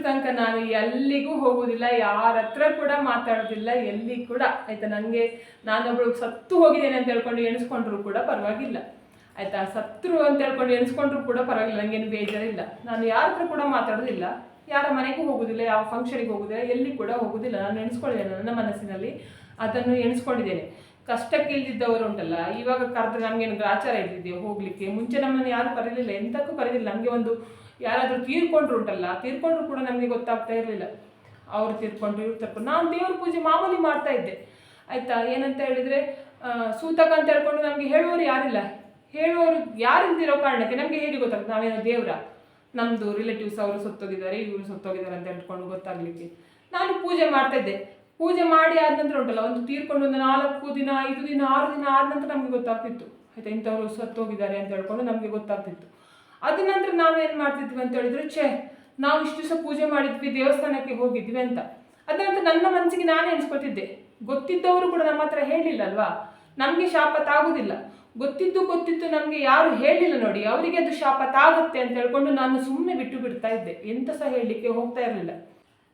ತನಕ ನಾನು ಎಲ್ಲಿಗೂ ಹೋಗುವುದಿಲ್ಲ, ಯಾರ ಹತ್ರ ಕೂಡ ಮಾತಾಡೋದಿಲ್ಲ, ಎಲ್ಲಿ ಕೂಡ ಆಯ್ತಾ. ನನಗೆ ನಾನೊಬ್ಳು ಸತ್ತು ಹೋಗಿದ್ದೇನೆ ಅಂತ ಹೇಳ್ಕೊಂಡು ಎಣಿಸ್ಕೊಂಡ್ರು ಕೂಡ ಪರವಾಗಿಲ್ಲ ಆಯ್ತಾ. ಸತ್ರು ಅಂತ ಹೇಳ್ಕೊಂಡು ಎಣಿಸ್ಕೊಂಡ್ರು ಕೂಡ ಪರವಾಗಿಲ್ಲ, ನನಗೇನು ಬೇಜಾರಿಲ್ಲ. ನಾನು ಯಾರ ಹತ್ರ ಕೂಡ ಮಾತಾಡೋದಿಲ್ಲ, ಯಾರ ಮನೆಗೂ ಹೋಗೋದಿಲ್ಲ, ಯಾವ ಫಂಕ್ಷನಿಗೆ ಹೋಗೋದಿಲ್ಲ, ಎಲ್ಲಿ ಕೂಡ ಹೋಗೋದಿಲ್ಲ. ನಾನು ಎಣಿಸ್ಕೊಂಡಿದ್ದೇನೆ, ನನ್ನ ಮನಸ್ಸಿನಲ್ಲಿ ಅದನ್ನು ಎಣಿಸ್ಕೊಂಡಿದ್ದೇನೆ. ಕಷ್ಟಕ್ಕೆ ಇಲ್ದಿದ್ದವರು ಉಂಟಲ್ಲ, ಇವಾಗ ಕರೆದ್ರೆ ನಮಗೇನು ಗ್ರಾಚಾರ ಇದ್ದಿದ್ದೇವೆ ಹೋಗ್ಲಿಕ್ಕೆ. ಮುಂಚೆ ನಮ್ಮನ್ನು ಯಾರು ಕರೀಲಿಲ್ಲ, ಎಂತಕ್ಕೂ ಕರೀಲಿಲ್ಲ. ನಮಗೆ ಒಂದು ಯಾರಾದರೂ ತೀರ್ಕೊಂಡ್ರು ಉಂಟಲ್ಲ, ತೀರ್ಕೊಂಡ್ರು ಕೂಡ ನಮಗೆ ಗೊತ್ತಾಗ್ತಾ ಇರಲಿಲ್ಲ. ಅವ್ರು ತೀರ್ಕೊಂಡ್ರು, ಇವ್ರು ತೀರ್ಕೊಂಡು. ನಾನು ದೇವ್ರ ಪೂಜೆ ಮಾಮೂಲಿ ಮಾಡ್ತಾ ಇದ್ದೆ ಆಯ್ತಾ. ಏನಂತ ಹೇಳಿದರೆ ಸೂತಕ ಅಂತ ಹೇಳ್ಕೊಂಡು ನಮಗೆ ಹೇಳುವವರು ಯಾರಿಲ್ಲ. ಹೇಳುವವರು ಯಾರಿಲ್ದಿರೋ ಕಾರಣಕ್ಕೆ ನಮಗೆ ಹೇಗೆ ಗೊತ್ತಾಗ್ತದೆ ನಾವೇನೋ ದೇವರ, ನಮ್ಮದು ರಿಲೇಟಿವ್ಸ್ ಅವರು ಸತ್ತೋಗಿದ್ದಾರೆ, ಇವರು ಸತ್ತೋಗಿದ್ದಾರೆ ಅಂತ ಹೇಳ್ಕೊಂಡು ಗೊತ್ತಾಗಲಿಕ್ಕೆ. ನಾನು ಪೂಜೆ ಮಾಡ್ತಾ ಇದ್ದೆ. ಪೂಜೆ ಮಾಡಿ ಆದ ನಂತರ ಉಂಟಲ್ಲ, ಒಂದು ತೀರ್ಕೊಂಡು ಒಂದು 4 ದಿನ 5 ದಿನ 6 ದಿನ ಆದ ನಂತರ ನಮಗೆ ಗೊತ್ತಾಗ್ತಿತ್ತು ಆಯ್ತಾ, ಇಂಥವ್ರು ಸತ್ತೋಗಿದ್ದಾರೆ ಅಂತ ಹೇಳ್ಕೊಂಡು ನಮಗೆ ಗೊತ್ತಾಗ್ತಿತ್ತು. ಅದ ನಂತರ ನಾವೇನು ಮಾಡ್ತಿದ್ವಿ ಅಂತ ಹೇಳಿದ್ರೆ, ನಾವು ಇಷ್ಟು ದಿವಸ ಪೂಜೆ ಮಾಡಿದ್ವಿ, ದೇವಸ್ಥಾನಕ್ಕೆ ಹೋಗಿದ್ವಿ ಅಂತ. ಅದ ನಂತರ ನನ್ನ ಮನಸ್ಸಿಗೆ ನಾನೇ ಎಣಿಸ್ಕೊತಿದ್ದೆ. ಗೊತ್ತಿದ್ದವರು ಕೂಡ ನಮ್ಮ ಹತ್ರ ಹೇಳಿಲ್ಲ ಅಲ್ವಾ, ನಮಗೆ ಶಾಪ ತಾಗುದಿಲ್ಲ. ಗೊತ್ತಿತ್ತು ನಮಗೆ ಯಾರು ಹೇಳಿಲ್ಲ ನೋಡಿ, ಅವರಿಗೆ ಅದು ಶಾಪ ತಾಗುತ್ತೆ ಅಂತ ಹೇಳ್ಕೊಂಡು ನಾನು ಸುಮ್ಮನೆ ಬಿಟ್ಟು ಬಿಡ್ತಾ ಇದ್ದೆ, ಎಂತ ಸಹ ಹೇಳಲಿಕ್ಕೆ ಹೋಗ್ತಾ ಇರಲಿಲ್ಲ.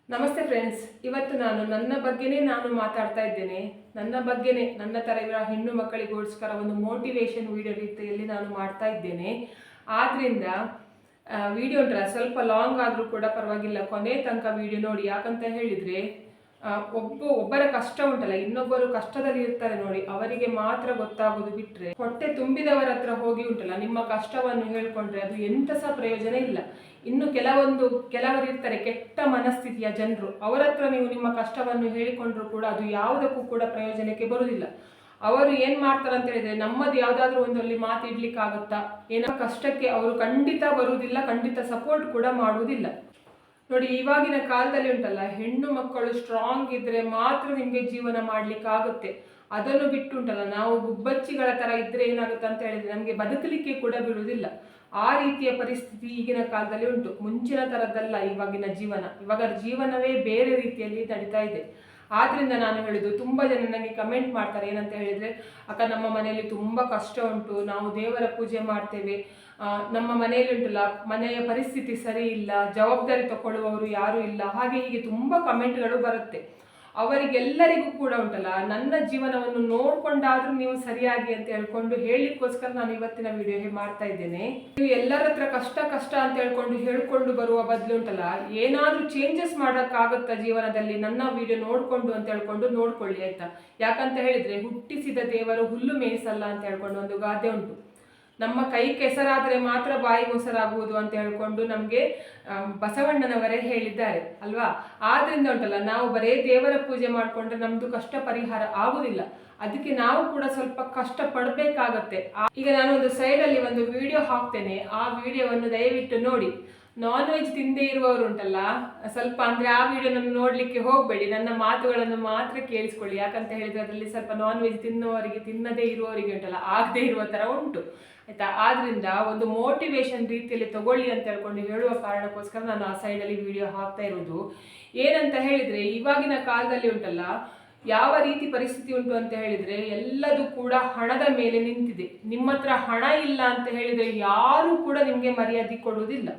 ನಮಸ್ತೆ ಫ್ರೆಂಡ್ಸ್, ಇವತ್ತು ನಾನು ನನ್ನ ಬಗ್ಗೆನೇ ಮಾತಾಡ್ತಾ ಇದ್ದೇನೆ. ನನ್ನ ಬಗ್ಗೆನೇ, ನನ್ನ ಥರ ಇವರ ಹೆಣ್ಣು ಮಕ್ಕಳಿಗೋಸ್ಕರ ಒಂದು ಮೋಟಿವೇಶನ್ ವಿಡಿಯೋ ರೀತಿಯಲ್ಲಿ ನಾನು ಮಾಡ್ತಾ ಇದ್ದೇನೆ. ಆದ್ದರಿಂದ ವಿಡಿಯೋ ಉಂಟಲ್ಲ, ಸ್ವಲ್ಪ ಲಾಂಗ್ ಆದರೂ ಕೂಡ ಪರವಾಗಿಲ್ಲ, ಕೊನೆ ತನಕ ವಿಡಿಯೋ ನೋಡಿ. ಯಾಕಂತ ಹೇಳಿದರೆ ಒಬ್ಬರ ಕಷ್ಟ ಉಂಟಲ್ಲ, ಇನ್ನೊಬ್ಬರು ಕಷ್ಟದಲ್ಲಿ ಇರ್ತಾರೆ ನೋಡಿ, ಅವರಿಗೆ ಮಾತ್ರ ಗೊತ್ತಾಗೋದು. ಬಿಟ್ಟರೆ ಹೊಟ್ಟೆ ತುಂಬಿದವರ ಹತ್ರ ಹೋಗಿ ಉಂಟಲ್ಲ ನಿಮ್ಮ ಕಷ್ಟವನ್ನು ಹೇಳ್ಕೊಂಡ್ರೆ ಅದು ಎಂತ ಸಹ ಪ್ರಯೋಜನ ಇಲ್ಲ. ಇನ್ನು ಕೆಲವರು ಇರ್ತಾರೆ ಕೆಟ್ಟ ಮನಸ್ಥಿತಿಯ ಜನರು, ಅವರ ಹತ್ರ ನೀವು ನಿಮ್ಮ ಕಷ್ಟವನ್ನು ಹೇಳಿಕೊಂಡ್ರು ಕೂಡ ಅದು ಯಾವುದಕ್ಕೂ ಕೂಡ ಪ್ರಯೋಜನಕ್ಕೆ ಬರುವುದಿಲ್ಲ. ಅವರು ಏನು ಮಾಡ್ತಾರೆ ಅಂತ ಹೇಳಿದರೆ, ನಮ್ಮದು ಯಾವುದಾದ್ರೂ ಒಂದಲ್ಲಿ ಮಾತು ಇಡ್ಲಿಕ್ಕಾಗುತ್ತಾ ಏನೋ ಕಷ್ಟಕ್ಕೆ ಅವರು ಖಂಡಿತ ಬರುವುದಿಲ್ಲ, ಖಂಡಿತ ಸಪೋರ್ಟ್ ಕೂಡ ಮಾಡುವುದಿಲ್ಲ. ನೋಡಿ, ಇವಾಗಿನ ಕಾಲದಲ್ಲಿ ಉಂಟಲ್ಲ, ಹೆಣ್ಣು ಮಕ್ಕಳು ಸ್ಟ್ರಾಂಗ್ ಇದ್ರೆ ಮಾತ್ರ ನಿಮಗೆ ಜೀವನ ಮಾಡ್ಲಿಕ್ಕಾಗುತ್ತೆ. ಅದನ್ನು ಬಿಟ್ಟು ಉಂಟಲ್ಲ, ನಾವು ಗುಬ್ಬಚ್ಚಿಗಳ ಥರ ಇದ್ರೆ ಏನಾಗುತ್ತೆ ಅಂತ ಹೇಳಿದ್ರೆ ನಮಗೆ ಬದುಕಲಿಕ್ಕೆ ಕೂಡ ಬಿಡುವುದಿಲ್ಲ. ಆ ರೀತಿಯ ಪರಿಸ್ಥಿತಿ ಈಗಿನ ಕಾಲದಲ್ಲಿ ಉಂಟು. ಮುಂಚಿನ ಥರದ್ದಲ್ಲ ಇವಾಗಿನ ಜೀವನ. ಇವಾಗ ಜೀವನವೇ ಬೇರೆ ರೀತಿಯಲ್ಲಿ ನಡೀತಾ ಇದೆ. ಆದ್ದರಿಂದ ನಾನು ಹೇಳುದು, ತುಂಬ ಜನ ನನಗೆ ಕಮೆಂಟ್ ಮಾಡ್ತಾರೆ. ಏನಂತ ಹೇಳಿದರೆ, ಅಕ್ಕ ನಮ್ಮ ಮನೆಯಲ್ಲಿ ತುಂಬ ಕಷ್ಟ ಉಂಟು, ನಾವು ದೇವರ ಪೂಜೆ ಮಾಡ್ತೇವೆ, ನಮ್ಮ ಮನೆಯಲ್ಲಿ ಉಂಟಲ್ಲ ಮನೆಯ ಪರಿಸ್ಥಿತಿ ಸರಿ ಇಲ್ಲ, ಜವಾಬ್ದಾರಿ ತಗೊಳ್ಳುವವರು ಯಾರೂ ಇಲ್ಲ, ಹಾಗೆ ಹೀಗೆ ತುಂಬ ಕಮೆಂಟ್ಗಳು ಬರುತ್ತೆ. ಅವರಿಗೆಲ್ಲರಿಗೂ ಕೂಡ ಉಂಟಲ್ಲ, ನನ್ನ ಜೀವನವನ್ನು ನೋಡ್ಕೊಂಡಾದ್ರೂ ನೀವು ಸರಿಯಾಗಿ ಅಂತ ಹೇಳ್ಕೊಂಡು ಹೇಳಲಿಕ್ಕೋಸ್ಕರ ನಾನು ಇವತ್ತಿನ ವಿಡಿಯೋ ಮಾಡ್ತಾ ಇದ್ದೇನೆ. ನೀವು ಎಲ್ಲರ ಹತ್ರ ಕಷ್ಟ ಅಂತ ಹೇಳ್ಕೊಂಡು ಬರುವ ಬದಲು ಉಂಟಲ್ಲ, ಏನಾದ್ರೂ ಚೇಂಜಸ್ ಮಾಡೋಕ್ಕಾಗುತ್ತಾ ಜೀವನದಲ್ಲಿ, ನನ್ನ ವಿಡಿಯೋ ನೋಡ್ಕೊಂಡು ಅಂತ ಹೇಳ್ಕೊಂಡು ನೋಡ್ಕೊಳ್ಳಿ ಆಯ್ತಾ. ಯಾಕಂತ ಹೇಳಿದ್ರೆ, ಹುಟ್ಟಿಸಿದ ದೇವರು ಹುಲ್ಲು ಮೇಯಿಸಲ್ಲ ಅಂತ ಹೇಳ್ಕೊಂಡು ಒಂದು ಗಾದೆ ಉಂಟು. ನಮ್ಮ ಕೈ ಕೆಸರಾದರೆ ಮಾತ್ರ ಬಾಯಿ ಮೊಸರಾಗುವುದು ಅಂತ ಹೇಳ್ಕೊಂಡು ನಮಗೆ ಬಸವಣ್ಣನವರೇ ಹೇಳಿದ್ದಾರೆ ಅಲ್ವಾ. ಆದ್ರಿಂದ ಉಂಟಲ್ಲ, ನಾವು ಬರೇ ದೇವರ ಪೂಜೆ ಮಾಡಿಕೊಂಡ್ರೆ ನಮ್ದು ಕಷ್ಟ ಪರಿಹಾರ ಆಗುದಿಲ್ಲ. ಅದಕ್ಕೆ ನಾವು ಕೂಡ ಸ್ವಲ್ಪ ಕಷ್ಟ ಪಡಬೇಕಾಗತ್ತೆ. ಈಗ ನಾನು ಒಂದು ಸೈಡಲ್ಲಿ ಒಂದು ವಿಡಿಯೋ ಹಾಕ್ತೇನೆ, ಆ ವಿಡಿಯೋವನ್ನು ದಯವಿಟ್ಟು ನೋಡಿ. ನಾನ್ ವೆಜ್ ತಿಂದೇ ಇರುವವರು ಉಂಟಲ್ಲ, ಸ್ವಲ್ಪ ಅಂದರೆ ಆ ವಿಡಿಯೋನನ್ನು ನೋಡಲಿಕ್ಕೆ ಹೋಗಬೇಡಿ, ನನ್ನ ಮಾತುಗಳನ್ನು ಮಾತ್ರ ಕೇಳಿಸ್ಕೊಳ್ಳಿ. ಯಾಕಂತ ಹೇಳಿದರೆ ಅದರಲ್ಲಿ ಸ್ವಲ್ಪ ನಾನ್ ವೆಜ್ ತಿನ್ನುವವರಿಗೆ, ತಿನ್ನದೇ ಇರುವವರಿಗೆ ಉಂಟಲ್ಲ ಆಗದೇ ಇರುವ ಥರ ಉಂಟು ಆಯಿತಾ. ಆದ್ದರಿಂದ ಒಂದು ಮೋಟಿವೇಶನ್ ರೀತಿಯಲ್ಲಿ ತಗೊಳ್ಳಿ ಅಂತ ಹೇಳ್ಕೊಂಡು ಹೇಳುವ ಕಾರಣಕ್ಕೋಸ್ಕರ ನಾನು ಆ ಸೈಡಲ್ಲಿ ವಿಡಿಯೋ ಹಾಕ್ತಾ ಇರೋದು. ಏನಂತ ಹೇಳಿದರೆ, ಇವಾಗಿನ ಕಾಲದಲ್ಲಿ ಉಂಟಲ್ಲ ಯಾವ ರೀತಿ ಪರಿಸ್ಥಿತಿ ಉಂಟು ಅಂತ ಹೇಳಿದರೆ, ಎಲ್ಲದೂ ಕೂಡ ಹಣದ ಮೇಲೆ ನಿಂತಿದೆ. ನಿಮ್ಮ ಹತ್ರ ಹಣ ಇಲ್ಲ ಅಂತ ಹೇಳಿದರೆ ಯಾರೂ ಕೂಡ ನಿಮಗೆ ಮರ್ಯಾದೆ ಕೊಡುವುದಿಲ್ಲ.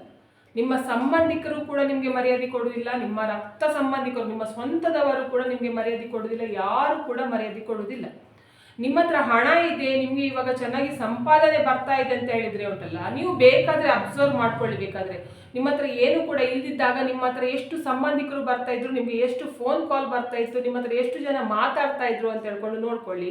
ನಿಮ್ಮ ಸಂಬಂಧಿಕರು ಕೂಡ ನಿಮಗೆ ಮರ್ಯಾದೆ ಕೊಡುವುದಿಲ್ಲ, ನಿಮ್ಮ ರಕ್ತ ಸಂಬಂಧಿಕರು, ನಿಮ್ಮ ಸ್ವಂತದವರು ಕೂಡ ನಿಮಗೆ ಮರ್ಯಾದೆ ಕೊಡುವುದಿಲ್ಲ, ಯಾರು ಕೂಡ ಮರ್ಯಾದೆ ಕೊಡುವುದಿಲ್ಲ. ನಿಮ್ಮ ಹತ್ರ ಹಣ ಇದೆ, ನಿಮಗೆ ಇವಾಗ ಚೆನ್ನಾಗಿ ಸಂಪಾದನೆ ಬರ್ತಾ ಇದೆ ಅಂತ ಹೇಳಿದರೆ ಉಂಟಲ್ಲ, ನೀವು ಬೇಕಾದರೆ ಅಬ್ಸರ್ವ್ ಮಾಡ್ಕೊಳ್ಳಿ. ಬೇಕಾದರೆ ನಿಮ್ಮ ಹತ್ರ ಏನು ಕೂಡ ಇಲ್ದಿದ್ದಾಗ ನಿಮ್ಮ ಹತ್ರ ಎಷ್ಟು ಸಂಬಂಧಿಕರು ಬರ್ತಾ ಇದ್ರು, ನಿಮಗೆ ಎಷ್ಟು ಫೋನ್ ಕಾಲ್ ಬರ್ತಾ ಇತ್ತು, ನಿಮ್ಮ ಹತ್ರ ಎಷ್ಟು ಜನ ಮಾತಾಡ್ತಾ ಇದ್ರು ಅಂತ ಹೇಳ್ಕೊಂಡು ನೋಡ್ಕೊಳ್ಳಿ.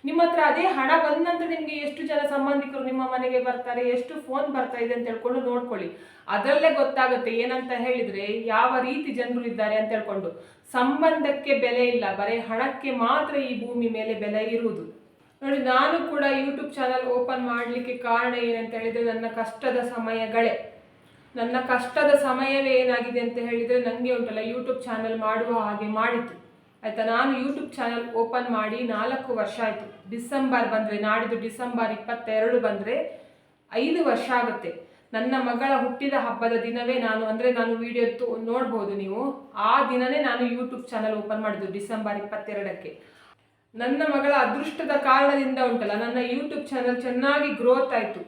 ನಿಮ್ಮ ಹತ್ರ ಅದೇ ಹಣ ಬಂದ ನಂತರ ನಿಮಗೆ ಎಷ್ಟು ಜನ ಸಂಬಂಧಿಕರು ನಿಮ್ಮ ಮನೆಗೆ ಬರ್ತಾರೆ, ಎಷ್ಟು ಫೋನ್ ಬರ್ತಾ ಇದೆ ಅಂತ ಹೇಳ್ಕೊಂಡು ನೋಡ್ಕೊಳ್ಳಿ. ಅದರಲ್ಲೇ ಗೊತ್ತಾಗುತ್ತೆ ಏನಂತ ಹೇಳಿದರೆ ಯಾವ ರೀತಿ ಜನರು ಇದ್ದಾರೆ ಅಂತ ಹೇಳ್ಕೊಂಡು. ಸಂಬಂಧಕ್ಕೆ ಬೆಲೆ ಇಲ್ಲ, ಬರೀ ಹಣಕ್ಕೆ ಮಾತ್ರ ಈ ಭೂಮಿ ಮೇಲೆ ಬೆಲೆ ಇರುವುದು. ನೋಡಿ, ನಾನು ಕೂಡ ಯೂಟ್ಯೂಬ್ ಚಾನಲ್ ಓಪನ್ ಮಾಡಲಿಕ್ಕೆ ಕಾರಣ ಏನಂತ ಹೇಳಿದರೆ, ನನ್ನ ಕಷ್ಟದ ಸಮಯಗಳೇ. ನನ್ನ ಕಷ್ಟದ ಸಮಯವೇ ಏನಾಗಿದೆ ಅಂತ ಹೇಳಿದರೆ, ನನಗೆ ಉಂಟಲ್ಲ ಯೂಟ್ಯೂಬ್ ಚಾನಲ್ ಮಾಡುವ ಹಾಗೆ ಮಾಡಿತು ಆಯಿತಾ. ನಾನು ಯೂಟ್ಯೂಬ್ ಚಾನಲ್ ಓಪನ್ ಮಾಡಿ 4 ವರ್ಷ ಆಯಿತು. ಡಿಸೆಂಬರ್ ಬಂದರೆ, ನಾಡಿದ್ದು ಡಿಸೆಂಬರ್ 22 ಬಂದರೆ 5 ವರ್ಷ ಆಗುತ್ತೆ. ನನ್ನ ಮಗಳ ಹುಟ್ಟಿದ ಹಬ್ಬದ ದಿನವೇ ನಾನು ವಿಡಿಯೋ ನೋಡ್ಬೋದು ನೀವು. ಆ ದಿನವೇ ನಾನು ಯೂಟ್ಯೂಬ್ ಚಾನಲ್ ಓಪನ್ ಮಾಡಿದ್ದು, ಡಿಸೆಂಬರ್ 22ಕ್ಕೆ. ನನ್ನ ಮಗಳ ಅದೃಷ್ಟದ ಕಾರಣದಿಂದ ಉಂಟಲ್ಲ, ನನ್ನ ಯೂಟ್ಯೂಬ್ ಚಾನಲ್ ಚೆನ್ನಾಗಿ ಗ್ರೋತ್ ಆಯಿತು.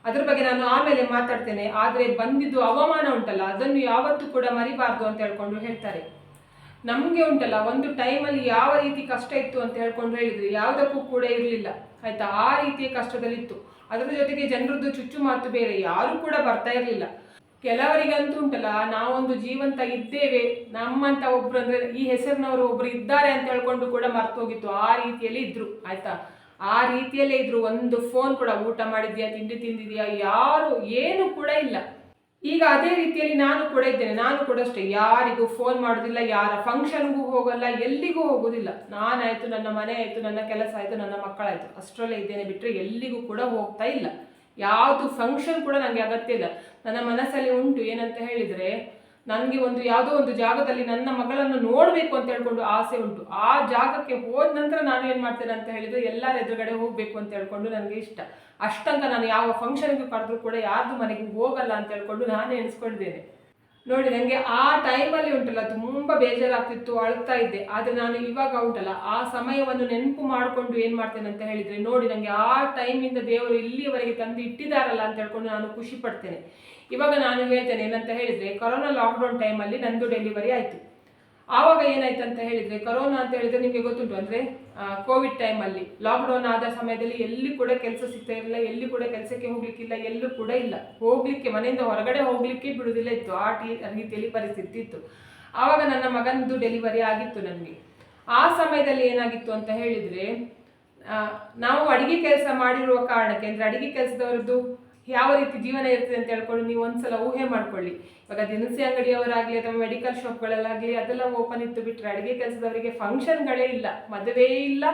ಅದ್ರ ಬಗ್ಗೆ ನಾನು ಆಮೇಲೆ ಮಾತಾಡ್ತೇನೆ. ಆದರೆ ಬಂದಿದ್ದು ಅವಮಾನ ಉಂಟಲ್ಲ, ಅದನ್ನು ಯಾವತ್ತೂ ಕೂಡ ಮರಿಬಾರ್ದು ಅಂತ ಹೇಳ್ಕೊಂಡು ಹೇಳ್ತಾರೆ. ನಮಗೆ ಉಂಟಲ್ಲ, ಒಂದು ಟೈಮಲ್ಲಿ ಯಾವ ರೀತಿ ಕಷ್ಟ ಇತ್ತು ಅಂತ ಹೇಳ್ಕೊಂಡು ಹೇಳಿದ್ರೆ ಯಾವುದಕ್ಕೂ ಕೂಡ ಇರಲಿಲ್ಲ, ಆಯ್ತಾ. ಆ ರೀತಿಯ ಕಷ್ಟದಲ್ಲಿತ್ತು. ಅದರ ಜೊತೆಗೆ ಜನರದ್ದು ಚುಚ್ಚು ಮಾತು ಬೇರೆ, ಯಾರು ಕೂಡ ಬರ್ತಾ ಇರಲಿಲ್ಲ. ಕೆಲವರಿಗಂತೂ ಉಂಟಲ್ಲ, ನಾವೊಂದು ಜೀವಂತ ಇದ್ದೇವೆ, ನಮ್ಮಂತ ಒಬ್ರು ಅಂದ್ರೆ ಈ ಹೆಸರಿನವರು ಒಬ್ರು ಇದ್ದಾರೆ ಅಂತ ಹೇಳ್ಕೊಂಡು ಕೂಡ ಮರ್ತೋಗಿತ್ತು. ಆ ರೀತಿಯಲ್ಲಿ ಇದ್ರು, ಆಯ್ತಾ. ಆ ರೀತಿಯಲ್ಲೇ ಇದ್ರು. ಒಂದು ಫೋನ್ ಕೂಡ, ಊಟ ಮಾಡಿದ್ಯಾ, ತಿಂಡಿ ತಿಂದಿದ್ಯಾ, ಯಾರು ಏನು ಕೂಡ ಇಲ್ಲ. ಈಗ ಅದೇ ರೀತಿಯಲ್ಲಿ ನಾನು ಕೂಡ ಇದ್ದೇನೆ. ನಾನು ಕೂಡ ಅಷ್ಟೇ, ಯಾರಿಗೂ ಫೋನ್ ಮಾಡೋದಿಲ್ಲ, ಯಾರ ಫಂಕ್ಷನ್ಗೂ ಹೋಗಲ್ಲ, ಎಲ್ಲಿಗೂ ಹೋಗೋದಿಲ್ಲ. ನಾನಾಯ್ತು, ನನ್ನ ಮನೆ ಆಯ್ತು, ನನ್ನ ಕೆಲಸ ಆಯ್ತು, ನನ್ನ ಮಕ್ಕಳಾಯ್ತು, ಅಷ್ಟರಲ್ಲೇ ಇದ್ದೇನೆ ಬಿಟ್ಟರೆ ಎಲ್ಲಿಗೂ ಕೂಡ ಹೋಗ್ತಾ ಇಲ್ಲ. ಯಾವುದು ಫಂಕ್ಷನ್ ಕೂಡ ನನಗೆ ಅಗತ್ಯ ಇಲ್ಲ. ನನ್ನ ಮನಸ್ಸಲ್ಲಿ ಉಂಟು ಏನಂತ ಹೇಳಿದರೆ, ನನಗೆ ಯಾವುದೋ ಒಂದು ಜಾಗದಲ್ಲಿ ನನ್ನ ಮಗಳನ್ನು ನೋಡಬೇಕು ಅಂತ ಹೇಳ್ಕೊಂಡು ಆಸೆ ಉಂಟು. ಆ ಜಾಗಕ್ಕೆ ಹೋದ ನಂತರ ನಾನು ಏನು ಮಾಡ್ತೇನೆ ಅಂತ ಹೇಳಿದರೆ, ಎಲ್ಲರ ಎದುರುಗಡೆ ಹೋಗಬೇಕು ಅಂತ ಹೇಳ್ಕೊಂಡು ನನಗೆ ಇಷ್ಟ. ಅಷ್ಟಂತ ನಾನು ಯಾವ ಫಂಕ್ಷನ್ಗೆ ಕರೆದ್ರೂ ಕೂಡ ಯಾರ್ದು ಮನೆಗೆ ಹೋಗಲ್ಲ ಅಂತ ಹೇಳ್ಕೊಂಡು ನಾನೇ ಎಣಿಸ್ಕೊಂಡಿದ್ದೇನೆ. ನೋಡಿ, ನನಗೆ ಆ ಟೈಮಲ್ಲಿ ಉಂಟಲ್ಲ ತುಂಬ ಬೇಜಾರಾಗ್ತಿತ್ತು, ಅಳ್ತಾ ಇದ್ದೆ. ಆದರೆ ನಾನು ಇವಾಗ ಉಂಟಲ್ಲ, ಆ ಸಮಯವನ್ನು ನೆನಪು ಮಾಡಿಕೊಂಡು ಏನು ಮಾಡ್ತೇನೆ ಅಂತ ಹೇಳಿದರೆ, ನೋಡಿ ನನಗೆ ಆ ಟೈಮಿಂದ ದೇವರು ಇಲ್ಲಿಯವರೆಗೆ ತಂದು ಇಟ್ಟಿದ್ದಾರಲ್ಲ ಅಂತ ಹೇಳ್ಕೊಂಡು ನಾನು ಖುಷಿ ಪಡ್ತೇನೆ. ಇವಾಗ ನಾನು ಹೇಳ್ತೇನೆ ಏನಂತ ಹೇಳಿದರೆ, ಕೊರೋನಾ ಲಾಕ್ಡೌನ್ ಟೈಮಲ್ಲಿ ನಂದು ಡೆಲಿವರಿ ಆಯಿತು. ಆವಾಗ ಏನಾಯ್ತು ಅಂತ ಹೇಳಿದರೆ, ಕೊರೋನಾ ಅಂತ ಹೇಳಿದರೆ ನಿಮಗೆ ಗೊತ್ತುಂಟು, ಅಂದರೆ ಕೋವಿಡ್ ಟೈಮಲ್ಲಿ ಲಾಕ್ಡೌನ್ ಆದ ಸಮಯದಲ್ಲಿ ಎಲ್ಲಿ ಕೂಡ ಕೆಲಸ ಸಿಗ್ತಾ ಇರಲಿಲ್ಲ, ಎಲ್ಲಿ ಕೂಡ ಕೆಲಸಕ್ಕೆ ಹೋಗ್ಲಿಕ್ಕಿಲ್ಲ, ಎಲ್ಲೂ ಕೂಡ ಇಲ್ಲ, ಹೋಗ್ಲಿಕ್ಕೆ ಮನೆಯಿಂದ ಹೊರಗಡೆ ಹೋಗ್ಲಿಕ್ಕೆ ಬಿಡುವುದಿಲ್ಲ ಇತ್ತು. ಆ ರೀತಿಯಲ್ಲಿ ಪರಿಸ್ಥಿತಿ ಇತ್ತು. ಆವಾಗ ನನ್ನ ಮಗನದು ಡೆಲಿವರಿ ಆಗಿತ್ತು ನನಗೆ. ಆ ಸಮಯದಲ್ಲಿ ಏನಾಗಿತ್ತು ಅಂತ ಹೇಳಿದರೆ, ನಾವು ಅಡಿಗೆ ಕೆಲಸ ಮಾಡಿರುವ ಕಾರಣಕ್ಕೆ, ಅಂದರೆ ಅಡಿಗೆ ಕೆಲಸದವರದ್ದು ಯಾವ ರೀತಿ ಜೀವನ ಇರ್ತದೆ ಅಂತ ಹೇಳ್ಕೊಂಡು ನೀವು ಒಂದ್ಸಲ ಊಹೆ ಮಾಡ್ಕೊಳ್ಳಿ. ಇವಾಗ ದಿನಸಿ ಅಂಗಡಿಯವರಾಗಲಿ ಅಥವಾ ಮೆಡಿಕಲ್ ಶಾಪ್ಗಳಲ್ಲಾಗಲಿ ಅದೆಲ್ಲ ಓಪನ್ ಇತ್ತು ಬಿಟ್ಟರೆ, ಅಡುಗೆ ಕೆಲಸದವರಿಗೆ ಫಂಕ್ಷನ್ಗಳೇ ಇಲ್ಲ, ಮದುವೆ ಇಲ್ಲ,